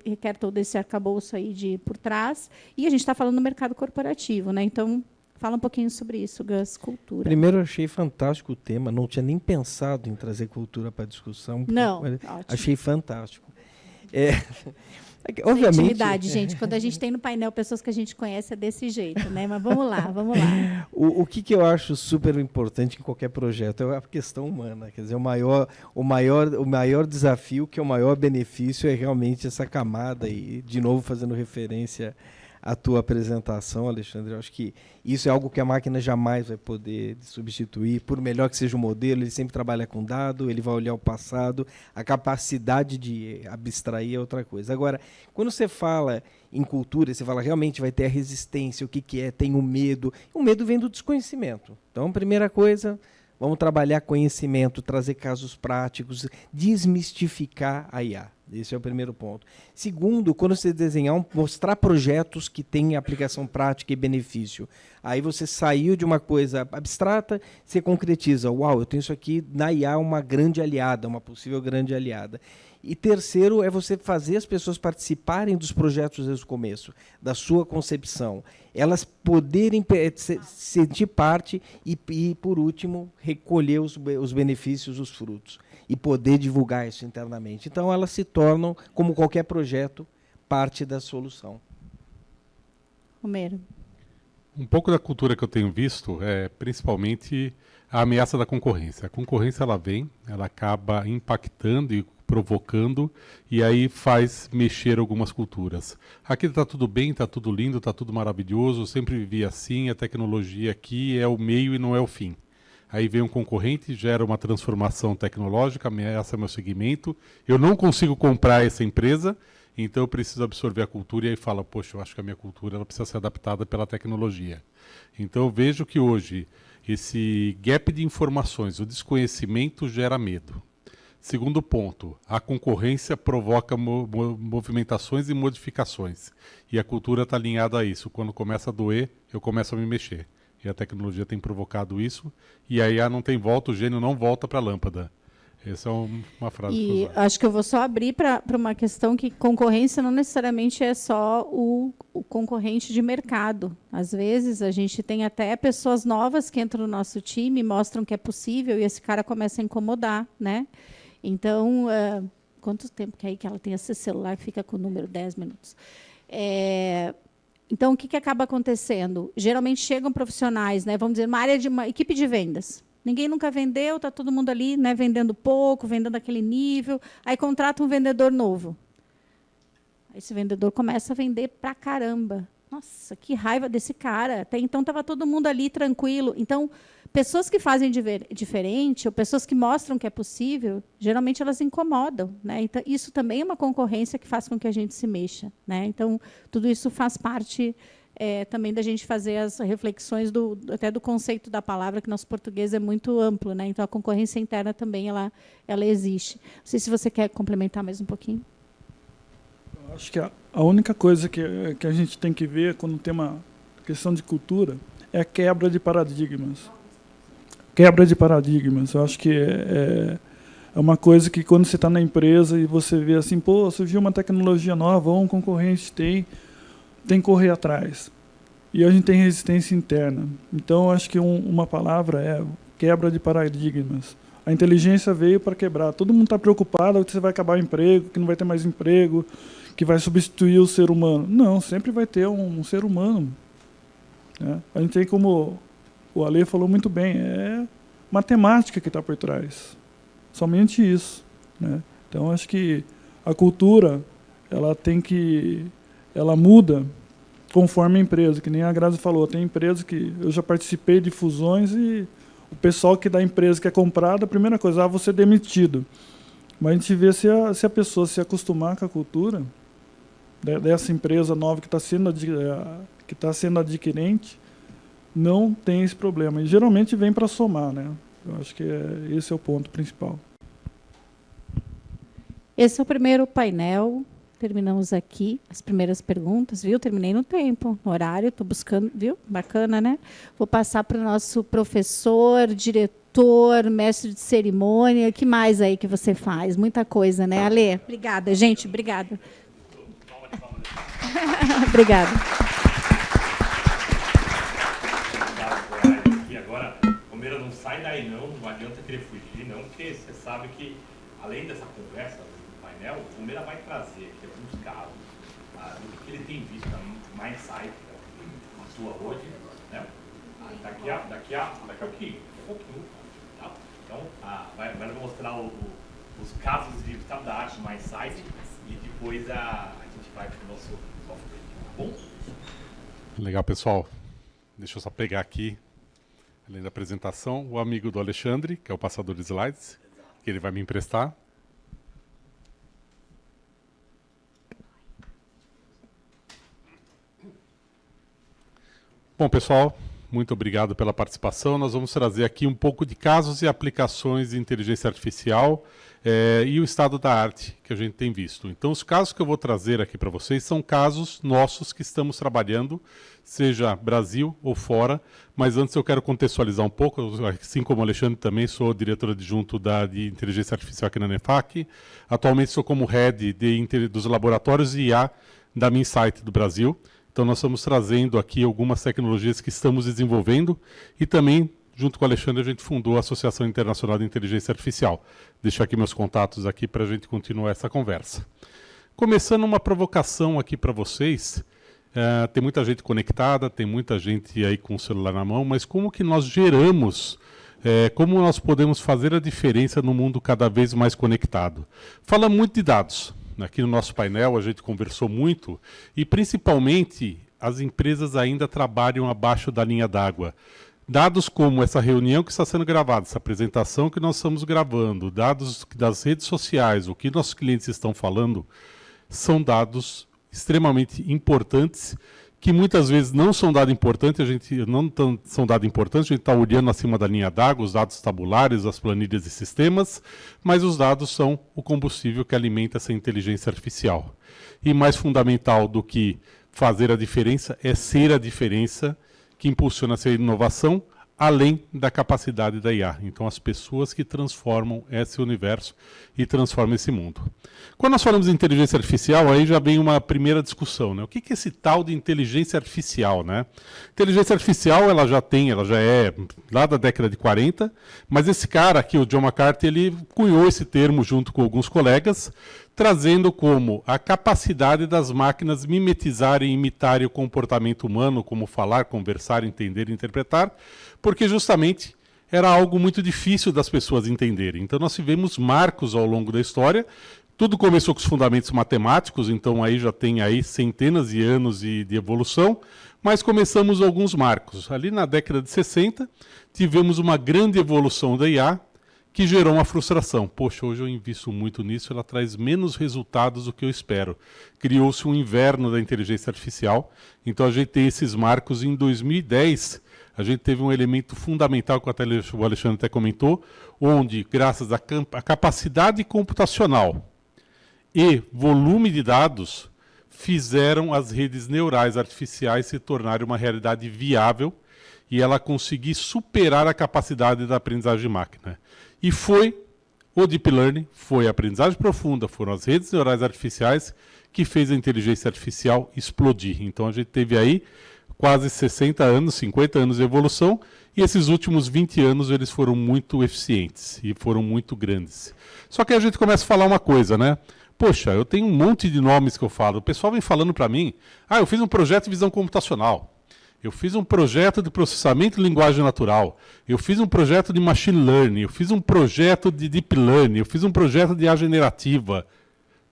requer todo esse arcabouço aí por trás. E a gente está falando do mercado corporativo. Então, fala um pouquinho sobre isso, Gus, cultura. Primeiro, eu achei fantástico o tema. Não tinha nem pensado em trazer cultura para a discussão. Não, achei fantástico. Obviamente, intimidade, gente. Quando a gente tem no painel pessoas que a gente conhece, é desse jeito. Mas vamos lá. O que eu acho super importante em qualquer projeto é a questão humana. Quer dizer, o maior desafio, que é o maior benefício, é realmente essa camada. E, de novo, fazendo referência à tua apresentação, Alexandre, eu acho que isso é algo que a máquina jamais vai poder substituir. Por melhor que seja o modelo, ele sempre trabalha com dado, ele vai olhar o passado, a capacidade de abstrair é outra coisa. Agora, quando você fala em cultura, você fala realmente vai ter a resistência, o que é, tem o medo. O medo vem do desconhecimento. Então, primeira coisa, vamos trabalhar conhecimento, trazer casos práticos, desmistificar a IA. Esse é o primeiro ponto. Segundo, quando você desenhar, mostrar projetos que têm aplicação prática e benefício. Aí você saiu de uma coisa abstrata, você concretiza. Uau, eu tenho isso aqui na IA, uma grande aliada, uma possível grande aliada. E terceiro é você fazer as pessoas participarem dos projetos desde o começo, da sua concepção. Elas poderem sentir parte e, por último, recolher os benefícios, os frutos. E poder divulgar isso internamente. Então, elas se tornam, como qualquer projeto, parte da solução. Romero. Um pouco da cultura que eu tenho visto é principalmente a ameaça da concorrência. A concorrência ela vem, ela acaba impactando e provocando, e aí faz mexer algumas culturas. Aqui está tudo bem, está tudo lindo, está tudo maravilhoso, eu sempre vivi assim, a tecnologia aqui é o meio e não é o fim. Aí vem um concorrente, gera uma transformação tecnológica, ameaça meu segmento, eu não consigo comprar essa empresa, então eu preciso absorver a cultura, e aí fala, poxa, eu acho que a minha cultura ela precisa ser adaptada pela tecnologia. Então eu vejo que hoje esse gap de informações, o desconhecimento gera medo. Segundo ponto, a concorrência provoca movimentações e modificações. E a cultura está alinhada a isso. Quando começa a doer, eu começo a me mexer. E a tecnologia tem provocado isso. E a IA não tem volta, o gênio não volta para a lâmpada. Essa é uma frase. E acho que eu vou só abrir para uma questão que concorrência não necessariamente é só o concorrente de mercado. Às vezes, a gente tem até pessoas novas que entram no nosso time, mostram que é possível, e esse cara começa a incomodar, Então, quanto tempo que ela tem esse celular que fica com o número 10 minutos? Então, o que acaba acontecendo? Geralmente chegam profissionais, vamos dizer, uma equipe de vendas. Ninguém nunca vendeu, está todo mundo ali vendendo pouco, vendendo aquele nível. Aí contrata um vendedor novo. Aí esse vendedor começa a vender pra caramba. Nossa, que raiva desse cara. Até então estava todo mundo ali tranquilo. Então, pessoas que fazem diferente, ou pessoas que mostram que é possível, geralmente elas incomodam. Então, isso também é uma concorrência que faz com que a gente se mexa. Então, tudo isso faz parte também da gente fazer as reflexões até do conceito da palavra, que nosso português é muito amplo. Então, a concorrência interna também ela existe. Não sei se você quer complementar mais um pouquinho. Eu acho que a única coisa que a gente tem que ver quando tem uma questão de cultura é a quebra de paradigmas. quebra de paradigmas. Eu acho que é uma coisa que quando você está na empresa e você vê assim, pô, surgiu uma tecnologia nova, ou um concorrente tem que correr atrás. E a gente tem resistência interna. Então, eu acho que uma palavra é quebra de paradigmas. A inteligência veio para quebrar. Todo mundo está preocupado que você vai acabar o emprego, que não vai ter mais emprego, que vai substituir o ser humano. Não, sempre vai ter um ser humano. Né? A gente tem, como o Ale falou muito bem, é matemática que está por trás. Somente isso. Né? Então, acho que a cultura ela muda conforme a empresa, que nem a Grazi falou. Tem empresas que eu já participei de fusões e o pessoal que da empresa que é comprada, a primeira coisa, vou ser demitido. Mas a gente vê se a pessoa se acostumar com a cultura dessa empresa nova que está sendo adquirente, não tem esse problema. E geralmente vem para somar, né? Eu acho que esse é o ponto principal. Esse é o primeiro painel. Terminamos aqui as primeiras perguntas, viu? Terminei no tempo, no horário, estou buscando, viu? Bacana, né? Vou passar para o nosso professor, diretor, mestre de cerimônia. O que mais aí que você faz? Muita coisa, né, Ale? Obrigada, gente, obrigada. Obrigada. E agora, Romero, não sai daí não adianta querer fugir, não, porque você sabe que, além dessa conversa do painel, o Romero vai trazer aqui alguns casos do que ele tem visto na Mindsight, que atua hoje, né? Daqui a pouquinho. Tá? Então, vai mostrar os casos de estado-da-arte do Mindsight e depois a gente vai para o nosso software, tá bom? Legal, pessoal. Deixa eu só pegar aqui, além da apresentação, o amigo do Alexandre, que é o passador de slides, que ele vai me emprestar. Bom, pessoal, muito obrigado pela participação. Nós vamos trazer aqui um pouco de casos e aplicações de inteligência artificial e o estado da arte que a gente tem visto. Então, os casos que eu vou trazer aqui para vocês são casos nossos que estamos trabalhando, seja Brasil ou fora, mas antes eu quero contextualizar um pouco, assim como o Alexandre também sou diretor adjunto de inteligência artificial aqui na NEFAC, atualmente sou como head dos laboratórios de IA da Mindsight do Brasil. Então, nós estamos trazendo aqui algumas tecnologias que estamos desenvolvendo e também, junto com o Alexandre, a gente fundou a Associação Internacional de Inteligência Artificial. Deixo aqui meus contatos aqui para a gente continuar essa conversa. Começando uma provocação aqui para vocês, tem muita gente conectada, tem muita gente aí com o celular na mão, mas como que nós geramos, como nós podemos fazer a diferença no mundo cada vez mais conectado? Fala muito de dados. Aqui no nosso painel a gente conversou muito e principalmente as empresas ainda trabalham abaixo da linha d'água. Dados como essa reunião que está sendo gravada, essa apresentação que nós estamos gravando, dados das redes sociais, o que nossos clientes estão falando, são dados extremamente importantes que muitas vezes não são dados importantes, a gente está olhando acima da linha d'água, os dados tabulares, as planilhas e sistemas, mas os dados são o combustível que alimenta essa inteligência artificial. E mais fundamental do que fazer a diferença é ser a diferença que impulsiona essa inovação, além da capacidade da IA. Então, as pessoas que transformam esse universo e transformam esse mundo. Quando nós falamos de inteligência artificial, aí já vem uma primeira discussão, né? O que é esse tal de inteligência artificial, né? Inteligência artificial, ela já é lá da década de 40, mas esse cara aqui, o John McCarthy, ele cunhou esse termo junto com alguns colegas, trazendo como a capacidade das máquinas mimetizarem e imitarem o comportamento humano, como falar, conversar, entender e interpretar, porque justamente era algo muito difícil das pessoas entenderem. Então nós tivemos marcos ao longo da história. Tudo começou com os fundamentos matemáticos, então aí já tem aí centenas de anos de evolução, mas começamos alguns marcos. Ali na década de 60, tivemos uma grande evolução da IA, que gerou uma frustração. Poxa, hoje eu invisto muito nisso, ela traz menos resultados do que eu espero. Criou-se um inverno da inteligência artificial, então a gente tem esses marcos. Em 2010, a gente teve um elemento fundamental que o Alexandre até comentou, onde, graças à capacidade computacional e volume de dados, fizeram as redes neurais artificiais se tornarem uma realidade viável, e ela conseguir superar a capacidade da aprendizagem de máquina. E foi o Deep Learning, foi a aprendizagem profunda, foram as redes neurais artificiais que fez a inteligência artificial explodir. Então a gente teve aí quase 60 anos, 50 anos de evolução, e esses últimos 20 anos eles foram muito eficientes e foram muito grandes. Só que a gente começa a falar uma coisa, né? Poxa, eu tenho um monte de nomes que eu falo. O pessoal vem falando para mim, eu fiz um projeto de visão computacional. Eu fiz um projeto de processamento de linguagem natural. Eu fiz um projeto de machine learning. Eu fiz um projeto de deep learning. Eu fiz um projeto de IA generativa.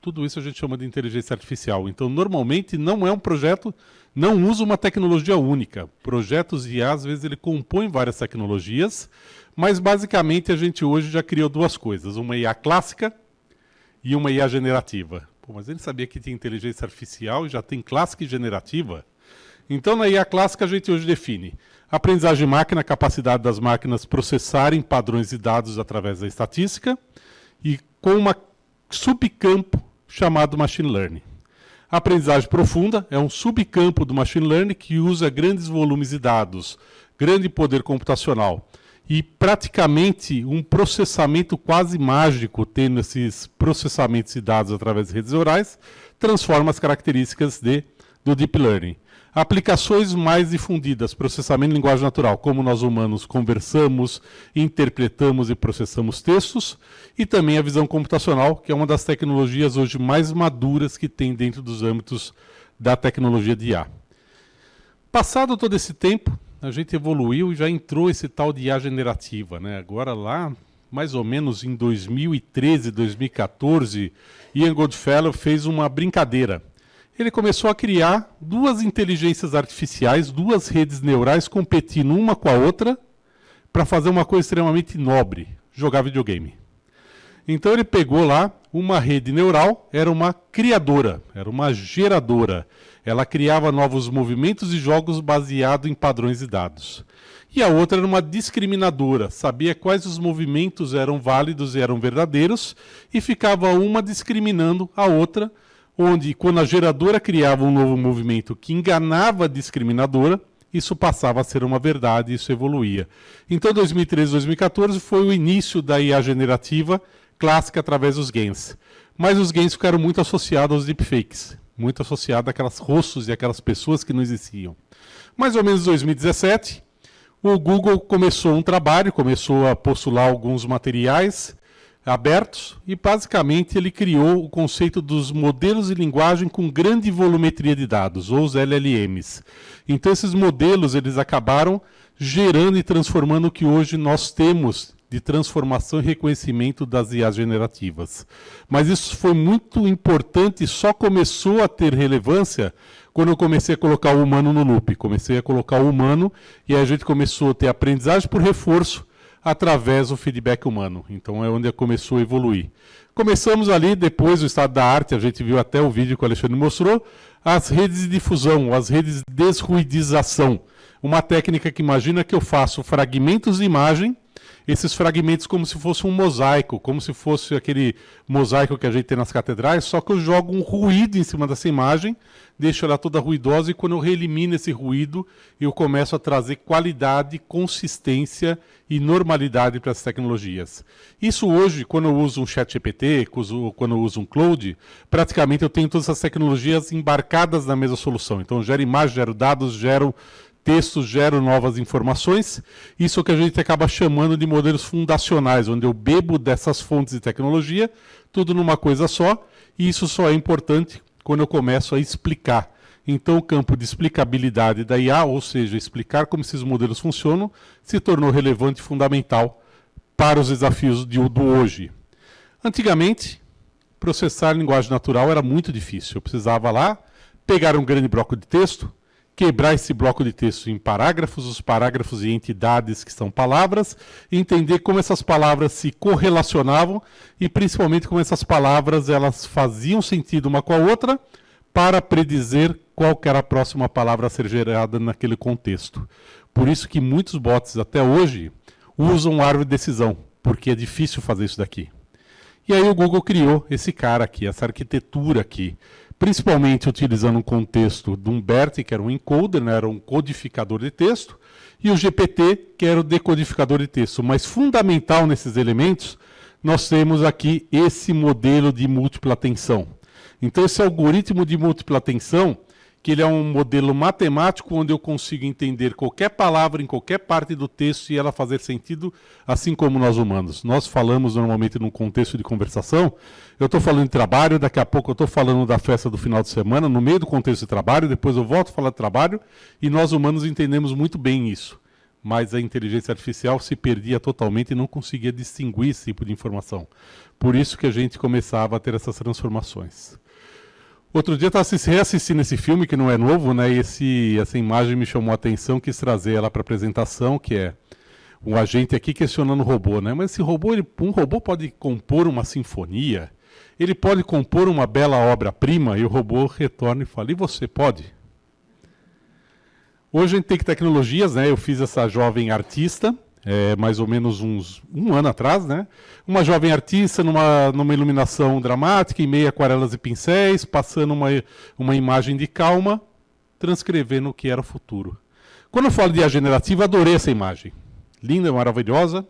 Tudo isso a gente chama de inteligência artificial. Então, normalmente, não é um projeto, não usa uma tecnologia única. Projetos de IA, às vezes, ele compõe várias tecnologias, mas, basicamente, a gente hoje já criou duas coisas. Uma IA clássica e uma IA generativa. Pô, mas ele sabia que tinha inteligência artificial e já tem clássica e generativa? Então, na IA clássica, a gente hoje define aprendizagem de máquina, a capacidade das máquinas processarem padrões de dados através da estatística, e com um subcampo chamado machine learning. A aprendizagem profunda é um subcampo do machine learning que usa grandes volumes de dados, grande poder computacional, e praticamente um processamento quase mágico, tendo esses processamentos de dados através de redes neurais, transforma as características do deep learning. Aplicações mais difundidas, processamento de linguagem natural, como nós humanos conversamos, interpretamos e processamos textos, e também a visão computacional, que é uma das tecnologias hoje mais maduras que tem dentro dos âmbitos da tecnologia de IA. Passado todo esse tempo, a gente evoluiu e já entrou esse tal de IA generativa, né? Agora lá, mais ou menos em 2013, 2014, Ian Goodfellow fez uma brincadeira. Ele começou a criar duas inteligências artificiais, duas redes neurais competindo uma com a outra para fazer uma coisa extremamente nobre, jogar videogame. Então ele pegou lá uma rede neural, era uma criadora, era uma geradora. Ela criava novos movimentos e jogos baseados em padrões de dados. E a outra era uma discriminadora, sabia quais os movimentos eram válidos e eram verdadeiros, e ficava uma discriminando a outra, onde quando a geradora criava um novo movimento que enganava a discriminadora, isso passava a ser uma verdade e isso evoluía. Então 2013, 2014 foi o início da IA generativa clássica através dos gains. Mas os gains ficaram muito associados aos deepfakes, muito associados àquelas rostos e aquelas pessoas que não existiam. Mais ou menos em 2017, o Google começou um trabalho, começou a postular alguns materiais abertos e basicamente ele criou o conceito dos modelos de linguagem com grande volumetria de dados, ou os LLMs. Então esses modelos eles acabaram gerando e transformando o que hoje nós temos de transformação e reconhecimento das IAs generativas. Mas isso foi muito importante e só começou a ter relevância quando eu comecei a colocar o humano no loop. Comecei a colocar o humano e aí a gente começou a ter aprendizagem por reforço através do feedback humano. Então é onde começou a evoluir. Começamos ali, depois do estado da arte, a gente viu até o vídeo que o Alexandre mostrou, as redes de difusão, as redes de desruidização. Uma técnica que imagina que eu faço fragmentos de imagem, esses fragmentos como se fosse um mosaico, como se fosse aquele mosaico que a gente tem nas catedrais, só que eu jogo um ruído em cima dessa imagem, deixo ela toda ruidosa e quando eu reelimino esse ruído, eu começo a trazer qualidade, consistência e normalidade para as tecnologias. Isso hoje, quando eu uso um ChatGPT, quando eu uso um Claude, praticamente eu tenho todas essas tecnologias embarcadas na mesma solução. Então eu gero imagem, gero dados, gero textos, gero novas informações. Isso é o que a gente acaba chamando de modelos fundacionais, onde eu bebo dessas fontes de tecnologia, tudo numa coisa só, e isso só é importante quando eu começo a explicar. Então o campo de explicabilidade da IA, ou seja, explicar como esses modelos funcionam, se tornou relevante e fundamental para os desafios do hoje. Antigamente, processar linguagem natural era muito difícil. Eu precisava lá pegar um grande bloco de texto, quebrar esse bloco de texto em parágrafos, os parágrafos e entidades que são palavras, e entender como essas palavras se correlacionavam e principalmente como essas palavras elas faziam sentido uma com a outra para predizer qual que era a próxima palavra a ser gerada naquele contexto. Por isso que muitos bots até hoje usam árvore de decisão, porque é difícil fazer isso daqui. E aí o Google criou esse cara aqui, essa arquitetura aqui, principalmente utilizando um contexto do BERT, que era um encoder, né, era um codificador de texto, e o GPT, que era o decodificador de texto. Mas fundamental nesses elementos, nós temos aqui esse modelo de múltipla atenção. Então, esse algoritmo de múltipla atenção, que ele é um modelo matemático onde eu consigo entender qualquer palavra em qualquer parte do texto e ela fazer sentido, assim como nós humanos. Nós falamos normalmente num contexto de conversação, eu estou falando de trabalho, daqui a pouco eu estou falando da festa do final de semana, no meio do contexto de trabalho, depois eu volto a falar de trabalho, e nós humanos entendemos muito bem isso. Mas a inteligência artificial se perdia totalmente e não conseguia distinguir esse tipo de informação. Por isso que a gente começava a ter essas transformações. Outro dia eu estava reassistindo esse filme, que não é novo, né? E essa imagem me chamou a atenção, quis trazer ela para a apresentação, que é um agente aqui questionando o robô, né? Mas esse robô, um robô pode compor uma sinfonia, ele pode compor uma bela obra-prima, e o robô retorna e fala, e você pode? Hoje a gente tem tecnologias, né? Eu fiz essa jovem artista, mais ou menos um ano atrás, né? Uma jovem artista numa iluminação dramática, em meio a aquarelas e pincéis, passando uma imagem de calma, transcrevendo o que era o futuro. Quando eu falo de IA generativa, adorei essa imagem. Linda, maravilhosa,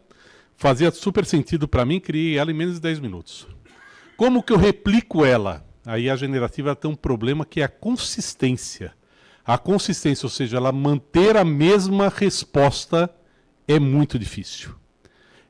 fazia super sentido para mim, criei ela em menos de 10 minutos. Como que eu replico ela? A IA generativa tem um problema que é a consistência. A consistência, ou seja, ela manter a mesma resposta é muito difícil.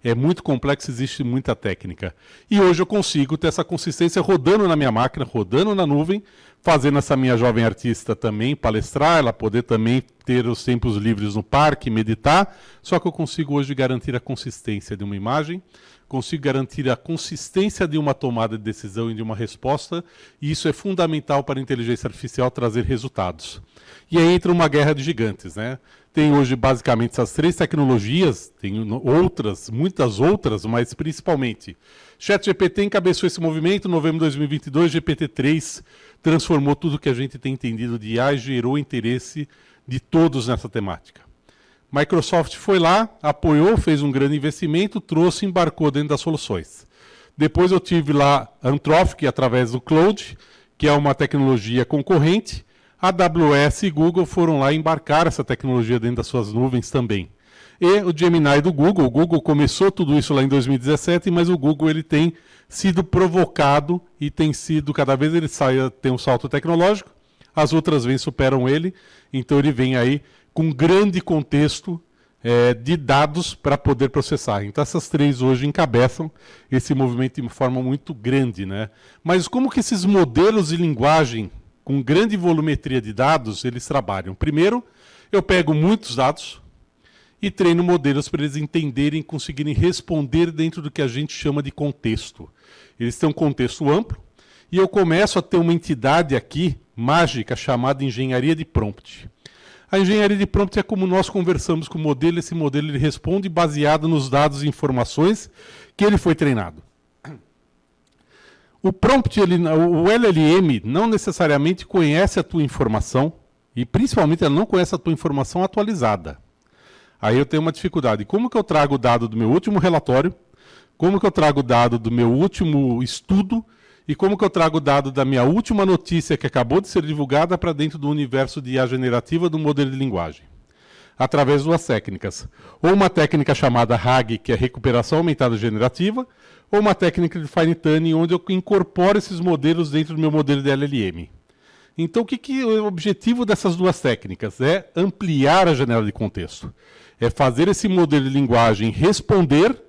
É muito complexo, existe muita técnica. E hoje eu consigo ter essa consistência rodando na minha máquina, rodando na nuvem, fazendo essa minha jovem artista também palestrar, ela poder também ter os tempos livres no parque, meditar, só que eu consigo hoje garantir a consistência de uma imagem, consigo garantir a consistência de uma tomada de decisão e de uma resposta, e isso é fundamental para a inteligência artificial trazer resultados. E aí entra uma guerra de gigantes, né? Tem hoje basicamente essas 3 tecnologias, tem outras, muitas outras, mas principalmente ChatGPT encabeçou esse movimento, em novembro de 2022, GPT-3 transformou tudo que a gente tem entendido de IA e gerou interesse de todos nessa temática. Microsoft foi lá, apoiou, fez um grande investimento, trouxe e embarcou dentro das soluções. Depois eu tive lá Anthropic, através do Cloud, que é uma tecnologia concorrente. A AWS e Google foram lá embarcar essa tecnologia dentro das suas nuvens também. E o Gemini do Google, o Google começou tudo isso lá em 2017, mas o Google ele tem sido provocado e tem sido, cada vez ele tem um salto tecnológico, as outras superam ele, então ele vem aí com um grande contexto de dados para poder processar. Então essas 3 hoje encabeçam esse movimento de forma muito grande, né? Mas como que esses modelos de linguagem com grande volumetria de dados, eles trabalham? Primeiro, eu pego muitos dados e treino modelos para eles entenderem e conseguirem responder dentro do que a gente chama de contexto. Eles têm um contexto amplo e eu começo a ter uma entidade aqui, mágica, chamada engenharia de prompt. A engenharia de prompt é como nós conversamos com o modelo, esse modelo ele responde baseado nos dados e informações que ele foi treinado. O prompt, o LLM, não necessariamente conhece a tua informação e, principalmente, ela não conhece a tua informação atualizada. Aí eu tenho uma dificuldade. Como que eu trago o dado do meu último relatório? Como que eu trago o dado do meu último estudo? E como que eu trago o dado da minha última notícia que acabou de ser divulgada para dentro do universo de IA generativa do modelo de linguagem? Através de 2 técnicas. Ou uma técnica chamada RAG, que é recuperação aumentada generativa, ou uma técnica de fine tuning, onde eu incorporo esses modelos dentro do meu modelo de LLM. Então, o que é o objetivo dessas 2 técnicas? É ampliar a janela de contexto. É fazer esse modelo de linguagem responder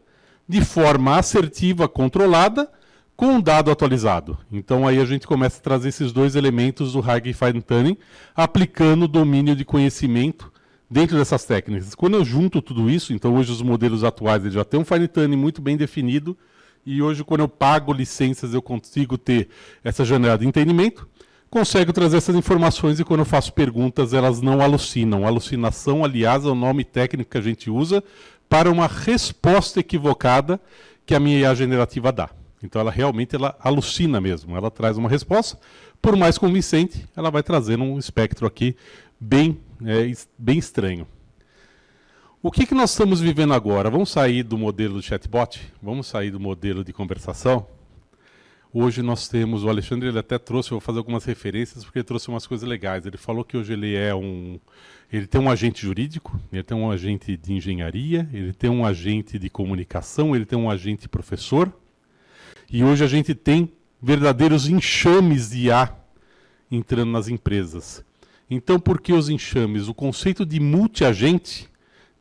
de forma assertiva, controlada, com um dado atualizado. Então, aí a gente começa a trazer esses 2 elementos do RAG e fine tuning, aplicando o domínio de conhecimento dentro dessas técnicas. Quando eu junto tudo isso, então hoje os modelos atuais eles já têm um fine tuning muito bem definido, e hoje quando eu pago licenças eu consigo ter essa janela de entendimento, consigo trazer essas informações e quando eu faço perguntas elas não alucinam. Alucinação, aliás, é o nome técnico que a gente usa para uma resposta equivocada que a minha IA generativa dá. Então ela realmente alucina mesmo, ela traz uma resposta, por mais convincente, ela vai trazendo um espectro aqui bem estranho. O que nós estamos vivendo agora? Vamos sair do modelo de chatbot? Vamos sair do modelo de conversação? Hoje nós temos, o Alexandre ele até trouxe, eu vou fazer algumas referências, porque ele trouxe umas coisas legais. Ele falou que hoje ele tem um agente jurídico, ele tem um agente de engenharia, ele tem um agente de comunicação, ele tem um agente professor. E hoje a gente tem verdadeiros enxames de IA entrando nas empresas. Então, por que os enxames? O conceito de multi-agente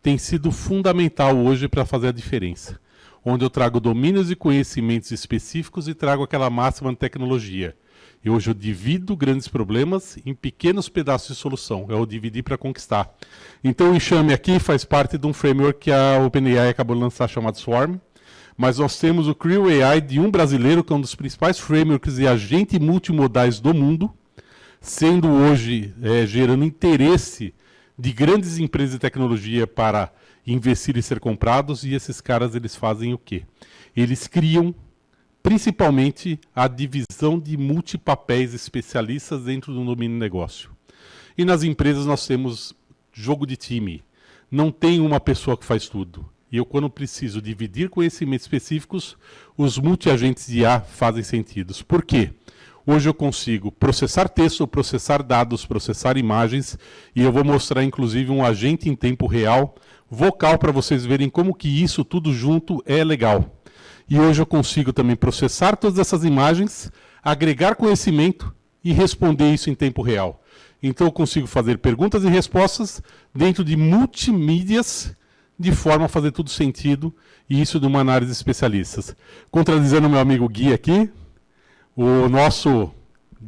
tem sido fundamental hoje para fazer a diferença. Onde eu trago domínios e conhecimentos específicos e trago aquela máxima de tecnologia. E hoje eu divido grandes problemas em pequenos pedaços de solução. É o dividir para conquistar. Então o enxame aqui faz parte de um framework que a OpenAI acabou de lançar chamado Swarm. Mas nós temos o Creo AI de um brasileiro, que é um dos principais frameworks de agentes multimodais do mundo, sendo hoje gerando interesse de grandes empresas de tecnologia para investir e ser comprados, e esses caras eles fazem o quê? Eles criam principalmente a divisão de multipapéis especialistas dentro do domínio de negócio. E nas empresas nós temos jogo de time. Não tem uma pessoa que faz tudo. E eu, quando preciso dividir conhecimentos específicos, os multi-agentes de IA fazem sentido. Por quê? Hoje eu consigo processar texto, processar dados, processar imagens, e eu vou mostrar inclusive um agente em tempo real, vocal, para vocês verem como que isso tudo junto é legal. E hoje eu consigo também processar todas essas imagens, agregar conhecimento e responder isso em tempo real. Então eu consigo fazer perguntas e respostas dentro de multimídias, de forma a fazer tudo sentido, e isso de uma análise de especialistas. Contradizendo o meu amigo Gui aqui, o nosso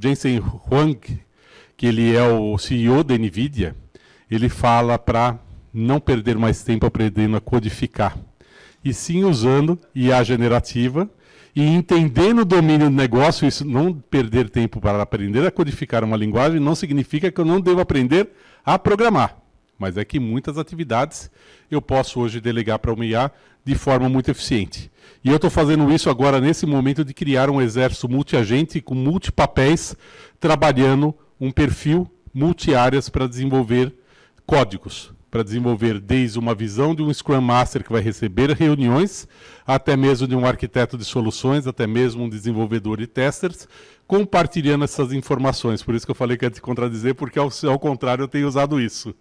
Jensen Huang, que ele é o CEO da NVIDIA, ele fala para não perder mais tempo aprendendo a codificar, e sim usando IA generativa e entendendo o domínio do negócio. Isso, não perder tempo para aprender a codificar uma linguagem não significa que eu não devo aprender a programar, mas é que muitas atividades eu posso hoje delegar para uma IA de forma muito eficiente. E eu estou fazendo isso agora nesse momento de criar um exército multi-agente com multipapéis, trabalhando um perfil multi-áreas para desenvolver códigos, para desenvolver desde uma visão de um Scrum Master que vai receber reuniões, até mesmo de um arquiteto de soluções, até mesmo um desenvolvedor de testers, compartilhando essas informações. Por isso que eu falei que ia te contradizer, porque ao contrário eu tenho usado isso.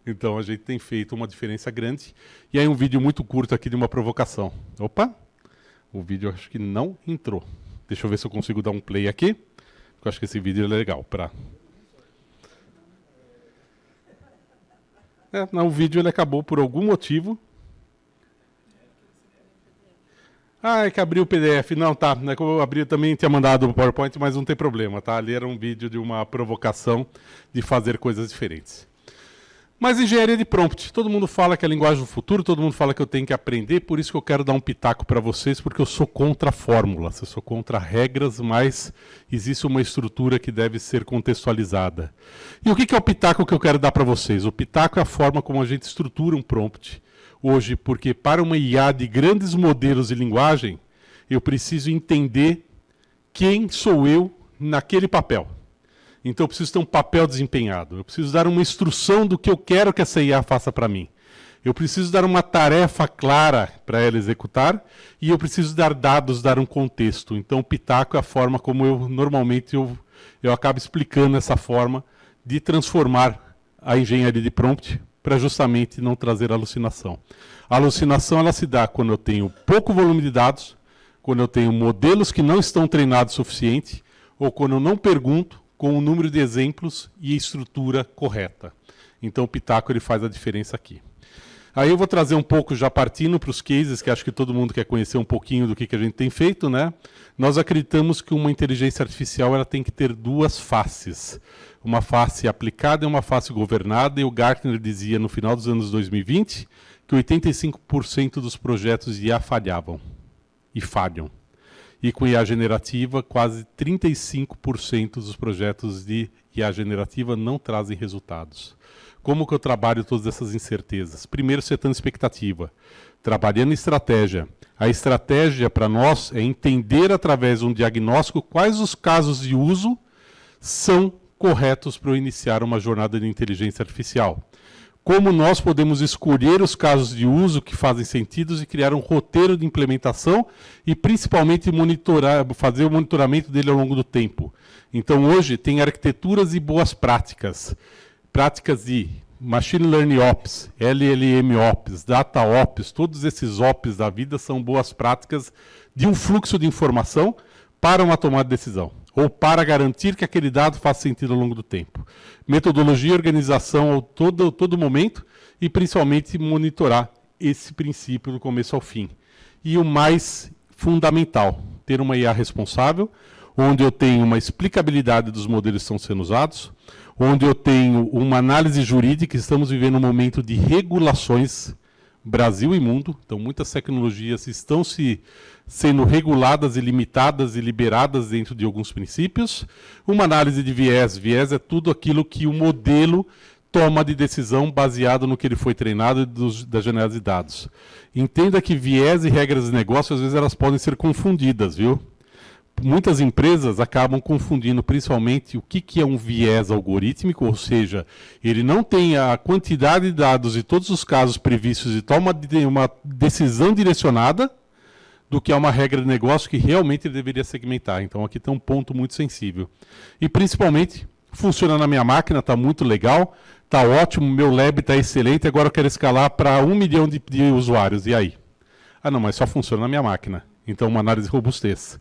Então a gente tem feito uma diferença grande. E aí um vídeo muito curto aqui de uma provocação. Opa! O vídeo acho que não entrou. Deixa eu ver se eu consigo dar um play aqui. Eu acho que esse vídeo é legal para... o vídeo ele acabou por algum motivo. É que abriu o PDF. Não, tá. Eu abri, também tinha mandado o PowerPoint, mas não tem problema, tá? Ali era um vídeo de uma provocação de fazer coisas diferentes. Mas engenharia de prompt. Todo mundo fala que é a linguagem do futuro, todo mundo fala que eu tenho que aprender, por isso que eu quero dar um pitaco para vocês, porque eu sou contra fórmulas, eu sou contra regras, mas existe uma estrutura que deve ser contextualizada. E o que é o pitaco que eu quero dar para vocês? O pitaco é a forma como a gente estrutura um prompt hoje, porque para uma IA de grandes modelos de linguagem, eu preciso entender quem sou eu naquele papel. Então eu preciso ter um papel desempenhado. Eu preciso dar uma instrução do que eu quero que essa IA faça para mim. Eu preciso dar uma tarefa clara para ela executar e eu preciso dar dados, dar um contexto. Então o pitaco é a forma como eu normalmente eu acabo explicando essa forma de transformar a engenharia de prompt para justamente não trazer alucinação. A alucinação ela se dá quando eu tenho pouco volume de dados, quando eu tenho modelos que não estão treinados o suficiente ou quando eu não pergunto com o número de exemplos e a estrutura correta. Então o pitaco ele faz a diferença aqui. Aí eu vou trazer um pouco, já partindo para os cases, que acho que todo mundo quer conhecer um pouquinho do que a gente tem feito, né? Nós acreditamos que uma inteligência artificial ela tem que ter duas faces. Uma face aplicada e uma face governada, e o Gartner dizia no final dos anos 2020 que 85% dos projetos de IA falhavam. E falham. E com IA generativa, quase 35% dos projetos de IA generativa não trazem resultados. Como que eu trabalho todas essas incertezas? Primeiro, setando expectativa. Trabalhando em estratégia. A estratégia para nós é entender através de um diagnóstico quais os casos de uso são corretos para eu iniciar uma jornada de inteligência artificial. como nós podemos escolher os casos de uso que fazem sentido e criar um roteiro de implementação e principalmente fazer o monitoramento dele ao longo do tempo. Então hoje tem arquiteturas e boas práticas. Práticas de Machine Learning Ops, LLM Ops, Data Ops, todos esses Ops da vida são boas práticas de um fluxo de informação para uma tomada de decisão, ou para garantir que aquele dado faça sentido ao longo do tempo. Metodologia e organização a todo momento e principalmente monitorar esse princípio do começo ao fim. E o mais fundamental, ter uma IA responsável, onde eu tenho uma explicabilidade dos modelos que estão sendo usados, onde eu tenho uma análise jurídica, estamos vivendo um momento de regulações Brasil e mundo, então muitas tecnologias estão sendo reguladas e limitadas e liberadas dentro de alguns princípios. Uma análise de viés. Viés é tudo aquilo que o modelo toma de decisão baseado no que ele foi treinado da janela de dados. Entenda que viés e regras de negócio, às vezes, elas podem ser confundidas, viu? Muitas empresas acabam confundindo principalmente o que é um viés algorítmico, ou seja, ele não tem a quantidade de dados e todos os casos previstos e toma uma decisão direcionada do que é uma regra de negócio que realmente ele deveria segmentar. Então aqui tem um ponto muito sensível. E principalmente, funciona na minha máquina, está muito legal, está ótimo, meu lab está excelente, agora eu quero escalar para 1 milhão de usuários, e aí? Ah não, mas só funciona na minha máquina. Então uma análise de robustez.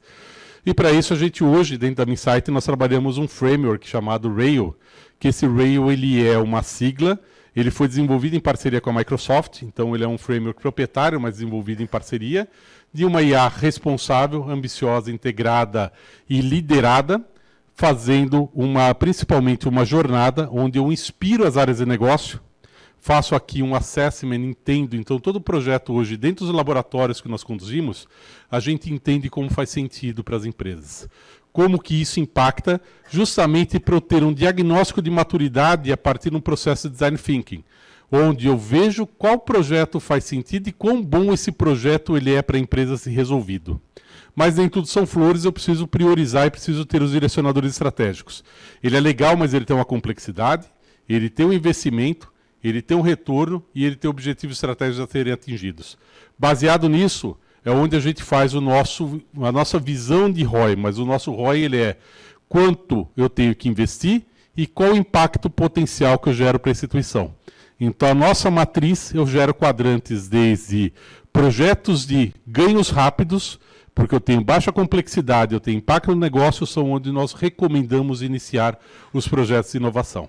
E para isso a gente hoje, dentro da Minsight, nós trabalhamos um framework chamado Rail, que esse Rail ele é uma sigla, ele foi desenvolvido em parceria com a Microsoft, então ele é um framework proprietário, mas desenvolvido em parceria, de uma IA responsável, ambiciosa, integrada e liderada, fazendo principalmente uma jornada onde eu inspiro as áreas de negócio, faço aqui um assessment, entendo. Então, todo o projeto hoje, dentro dos laboratórios que nós conduzimos, a gente entende como faz sentido para as empresas. Como que isso impacta, justamente para eu ter um diagnóstico de maturidade a partir de um processo de design thinking, onde eu vejo qual projeto faz sentido e quão bom esse projeto ele é para a empresa ser resolvido. Mas nem tudo são flores, eu preciso priorizar e preciso ter os direcionadores estratégicos. Ele é legal, mas ele tem uma complexidade, ele tem um investimento, ele tem um retorno e ele tem objetivos estratégicos a serem atingidos. Baseado nisso, é onde a gente faz a nossa visão de ROI, mas o nosso ROI ele é quanto eu tenho que investir e qual o impacto potencial que eu gero para a instituição. Então, a nossa matriz, eu gero quadrantes desde projetos de ganhos rápidos, porque eu tenho baixa complexidade, eu tenho impacto no negócio, são onde nós recomendamos iniciar os projetos de inovação.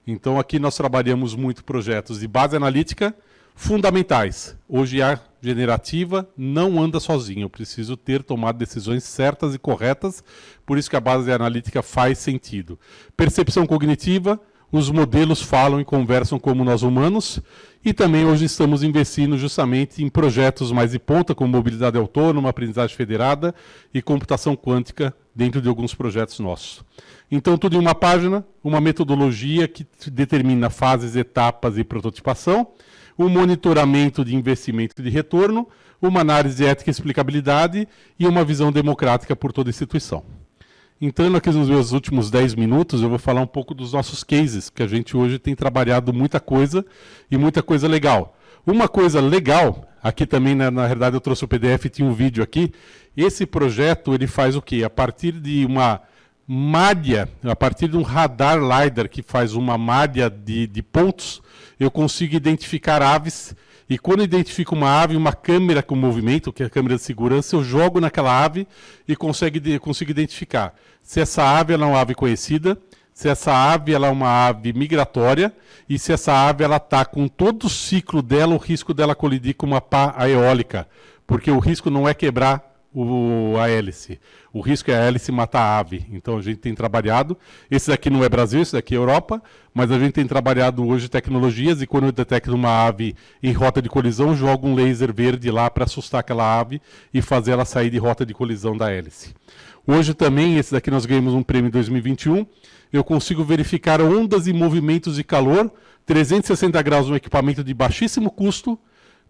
Então, aqui nós trabalhamos muito projetos de base analítica fundamentais. Hoje, a generativa não anda sozinha. Eu preciso ter tomado decisões certas e corretas, por isso que a base analítica faz sentido. Percepção cognitiva, os modelos falam e conversam como nós humanos, e também hoje estamos investindo justamente em projetos mais de ponta, como mobilidade autônoma, aprendizagem federada e computação quântica dentro de alguns projetos nossos. Então, tudo em uma página, uma metodologia que determina fases, etapas e prototipação, um monitoramento de investimento e de retorno, uma análise de ética e explicabilidade e uma visão democrática por toda a instituição. Entrando aqui nos meus últimos 10 minutos, eu vou falar um pouco dos nossos cases, que a gente hoje tem trabalhado muita coisa e muita coisa legal. Uma coisa legal, aqui também, na verdade, eu trouxe o PDF e tinha um vídeo aqui. Esse projeto, ele faz o quê? A partir de uma malha, a partir de um radar LiDAR que faz uma malha de pontos, eu consigo identificar aves. E quando eu identifico uma ave, uma câmera com movimento, que é a câmera de segurança, eu jogo naquela ave e consigo identificar se essa ave ela é uma ave conhecida, se essa ave ela é uma ave migratória e se essa ave está com todo o ciclo dela, o risco dela colidir com uma pá eólica, porque o risco não é quebrar a hélice, o risco é a hélice matar a ave. Então a gente tem trabalhado, esse daqui não é Brasil, esse daqui é Europa, mas a gente tem trabalhado hoje tecnologias e quando eu detecto uma ave em rota de colisão, jogo um laser verde lá para assustar aquela ave e fazer ela sair de rota de colisão da hélice. Hoje também, esse daqui nós ganhamos um prêmio em 2021, eu consigo verificar ondas e movimentos de calor, 360 graus, um equipamento de baixíssimo custo,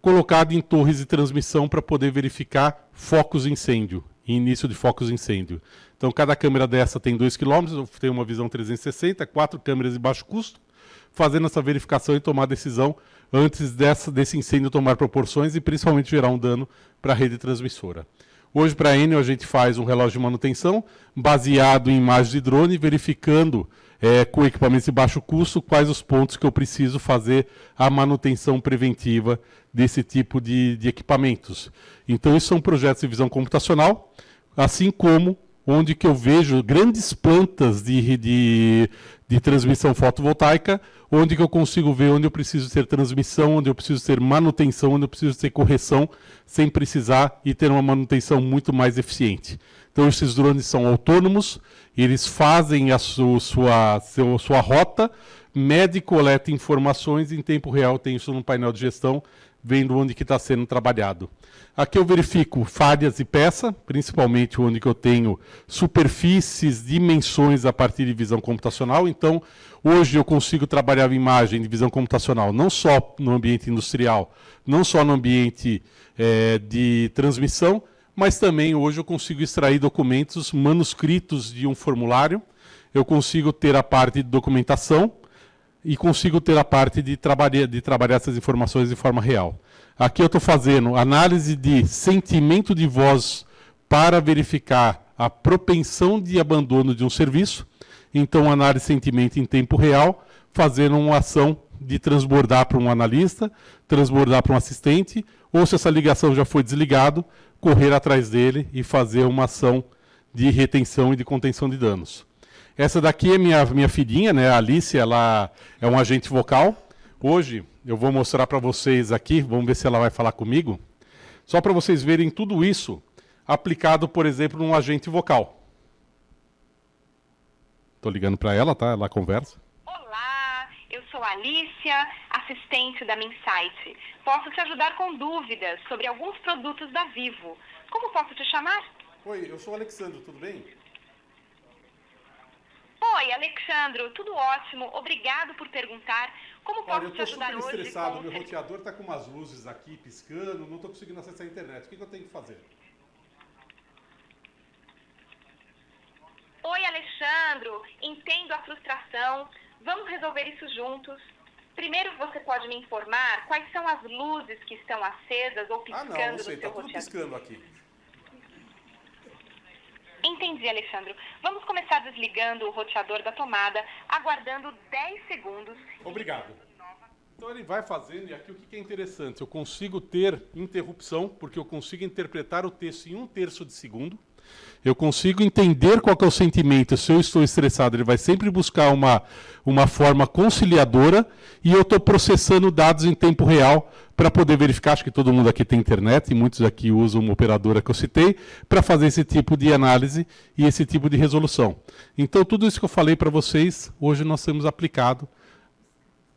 colocado em torres de transmissão para poder verificar focos de incêndio, início de focos de incêndio. Então, cada câmera dessa tem 2 km, eu tenho uma visão 360, 4 câmeras de baixo custo, fazendo essa verificação e tomar decisão antes desse incêndio tomar proporções e principalmente gerar um dano para a rede transmissora. Hoje, para a Enel, a gente faz um relógio de manutenção baseado em imagens de drone, verificando com equipamentos de baixo custo quais os pontos que eu preciso fazer a manutenção preventiva desse tipo de equipamentos. Então, isso são projetos de visão computacional, assim como onde que eu vejo grandes plantas de transmissão fotovoltaica, onde que eu consigo ver onde eu preciso ter transmissão, onde eu preciso ter manutenção, onde eu preciso ter correção, sem precisar e ter uma manutenção muito mais eficiente. Então, esses drones são autônomos, eles fazem a sua rota, mede e coleta informações em tempo real, tem isso no painel de gestão, vendo onde que está sendo trabalhado. Aqui eu verifico falhas e peça, principalmente onde que eu tenho superfícies, dimensões a partir de visão computacional. Então, hoje eu consigo trabalhar a imagem de visão computacional, não só no ambiente industrial, não só no ambiente de transmissão, mas também hoje eu consigo extrair documentos manuscritos de um formulário, eu consigo ter a parte de documentação e consigo ter a parte de trabalhar essas informações de forma real. Aqui eu estou fazendo análise de sentimento de voz para verificar a propensão de abandono de um serviço. Então, análise de sentimento em tempo real, fazendo uma ação de transbordar para um analista, transbordar para um assistente, ou se essa ligação já foi desligado, correr atrás dele e fazer uma ação de retenção e de contenção de danos. Essa daqui é minha filhinha, né? A Alice, ela é um agente vocal. Hoje eu vou mostrar para vocês aqui, vamos ver se ela vai falar comigo, só para vocês verem tudo isso aplicado, por exemplo, num agente vocal. Estou ligando para ela, tá? Ela conversa. Olá, eu sou a Alicia, assistente da Minsight. Posso te ajudar com dúvidas sobre alguns produtos da Vivo. Como posso te chamar? Oi, eu sou o Alexandre, tudo bem? Oi, Alexandro, tudo ótimo. Obrigado por perguntar. Como posso te ajudar hoje? Eu estou super estressado, meu roteador está com umas luzes aqui piscando, não estou conseguindo acessar a internet. O que eu tenho que fazer? Oi, Alexandro, entendo a frustração. Vamos resolver isso juntos. Primeiro, você pode me informar quais são as luzes que estão acesas ou piscando não sei, no seu tá tudo roteador? piscando aqui. Entendi, Alexandro. Vamos começar desligando o roteador da tomada, aguardando 10 segundos. Obrigado. Então ele vai fazendo, e aqui o que é interessante, eu consigo ter interrupção, porque eu consigo interpretar o texto em 1/3 de segundo, eu consigo entender qual que é o sentimento. Se eu estou estressado, ele vai sempre buscar uma forma conciliadora, e eu estou processando dados em tempo real para poder verificar. Acho que todo mundo aqui tem internet, e muitos aqui usam uma operadora que eu citei, para fazer esse tipo de análise e esse tipo de resolução. Então, tudo isso que eu falei para vocês, hoje nós temos aplicado,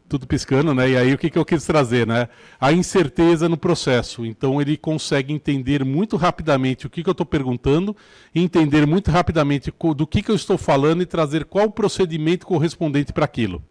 tudo piscando, né? E aí o que eu quis trazer, né? A incerteza no processo. Então ele consegue entender muito rapidamente o que eu estou perguntando, entender muito rapidamente do que eu estou falando e trazer qual o procedimento correspondente para aquilo.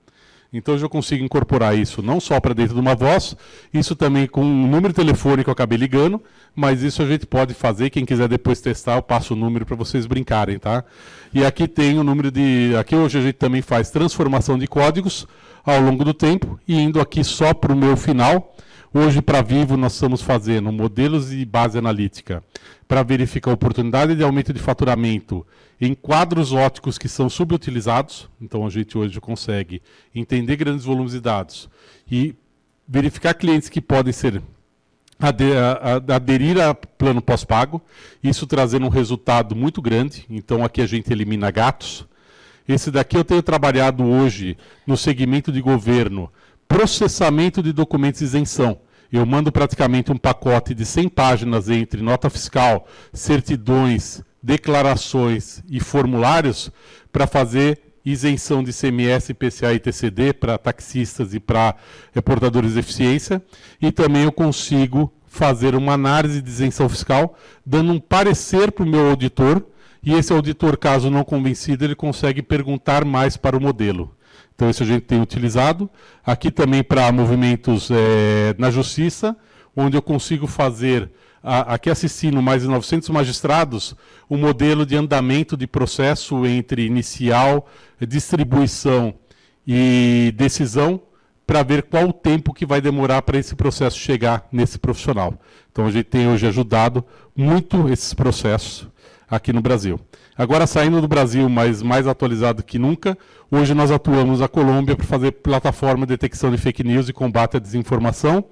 Então eu já consigo incorporar isso não só para dentro de uma voz, isso também com um número de telefone que eu acabei ligando, mas isso a gente pode fazer, quem quiser depois testar, eu passo o número para vocês brincarem, tá? E aqui tem o número de... Aqui hoje a gente também faz transformação de códigos ao longo do tempo, e indo aqui só para o meu final, hoje para Vivo nós estamos fazendo modelos de base analítica para verificar a oportunidade de aumento de faturamento em quadros ópticos que são subutilizados. Então a gente hoje consegue entender grandes volumes de dados e verificar clientes que podem ser aderir a plano pós-pago, isso trazendo um resultado muito grande. Então aqui a gente elimina gatos. Esse daqui eu tenho trabalhado hoje no segmento de governo, processamento de documentos de isenção. Eu mando praticamente um pacote de 100 páginas entre nota fiscal, certidões, declarações e formulários para fazer isenção de ICMS, IPCA e TCD para taxistas e para reportadores de eficiência. E também eu consigo fazer uma análise de isenção fiscal, dando um parecer para o meu auditor, e esse auditor, caso não convencido, ele consegue perguntar mais para o modelo. Então, isso a gente tem utilizado. Aqui também para movimentos na justiça, onde eu consigo fazer, aqui assistindo mais de 900 magistrados, um modelo de andamento de processo entre inicial, distribuição e decisão para ver qual o tempo que vai demorar para esse processo chegar nesse profissional. Então, a gente tem hoje ajudado muito esses processos aqui no Brasil. Agora, saindo do Brasil, mas mais atualizado que nunca, hoje nós atuamos na Colômbia para fazer plataforma de detecção de fake news e combate à desinformação,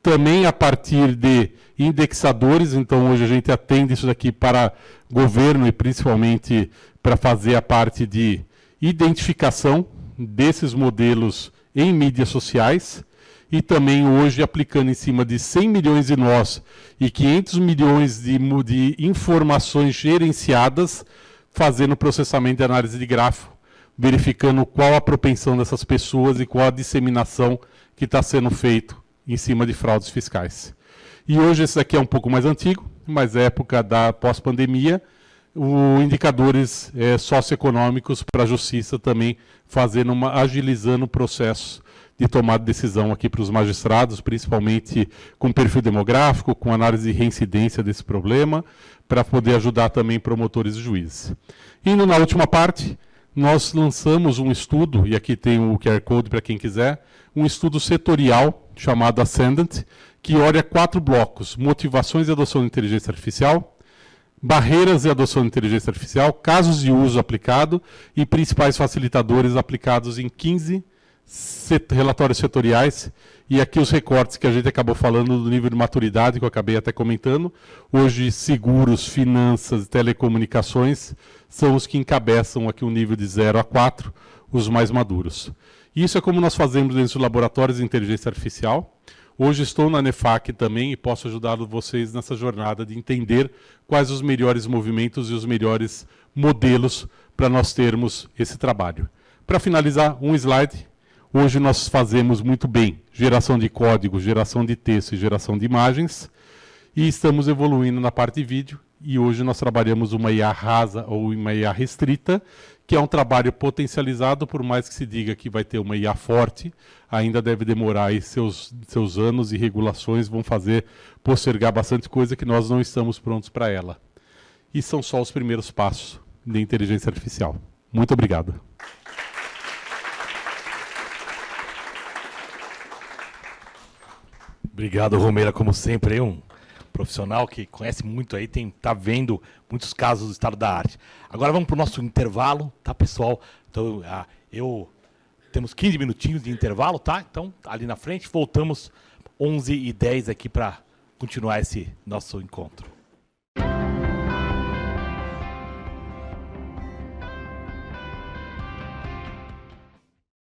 também a partir de indexadores. Então, hoje a gente atende isso daqui para governo e principalmente para fazer a parte de identificação desses modelos em mídias sociais, e também hoje aplicando em cima de 100 milhões de nós e 500 milhões de informações gerenciadas, fazendo processamento de análise de grafo, verificando qual a propensão dessas pessoas e qual a disseminação que está sendo feito em cima de fraudes fiscais. E hoje esse daqui é um pouco mais antigo, mas é época da pós-pandemia, indicadores socioeconômicos para a justiça também agilizando o processo de tomada de decisão aqui para os magistrados, principalmente com perfil demográfico, com análise de reincidência desse problema, para poder ajudar também promotores e juízes. Indo na última parte, nós lançamos um estudo, e aqui tem o QR Code para quem quiser, um estudo setorial chamado Ascendant, que olha 4 blocos: motivações de adoção de inteligência artificial, barreiras de adoção de inteligência artificial, casos de uso aplicado e principais facilitadores aplicados em 15 relatórios setoriais. E aqui os recortes que a gente acabou falando do nível de maturidade, que eu acabei até comentando. Hoje, seguros, finanças, telecomunicações são os que encabeçam aqui o nível de 0 a 4, os mais maduros. Isso é como nós fazemos dentro dos laboratórios de inteligência artificial. Hoje estou na NEFAC também e posso ajudar vocês nessa jornada de entender quais os melhores movimentos e os melhores modelos para nós termos esse trabalho. Para finalizar, um slide. Hoje nós fazemos muito bem geração de código, geração de texto e geração de imagens, e estamos evoluindo na parte de vídeo, e hoje nós trabalhamos uma IA rasa ou uma IA restrita, que é um trabalho potencializado, por mais que se diga que vai ter uma IA forte, ainda deve demorar aí seus anos, e regulações vão fazer postergar bastante coisa que nós não estamos prontos para ela. E são só os primeiros passos de inteligência artificial. Muito obrigado. Obrigado, Romeira, como sempre, um profissional que conhece muito aí, tá vendo muitos casos do estado da arte. Agora vamos para o nosso intervalo, tá, pessoal? Então, temos 15 minutinhos de intervalo, tá? Então, ali na frente, voltamos 11h10 aqui para continuar esse nosso encontro.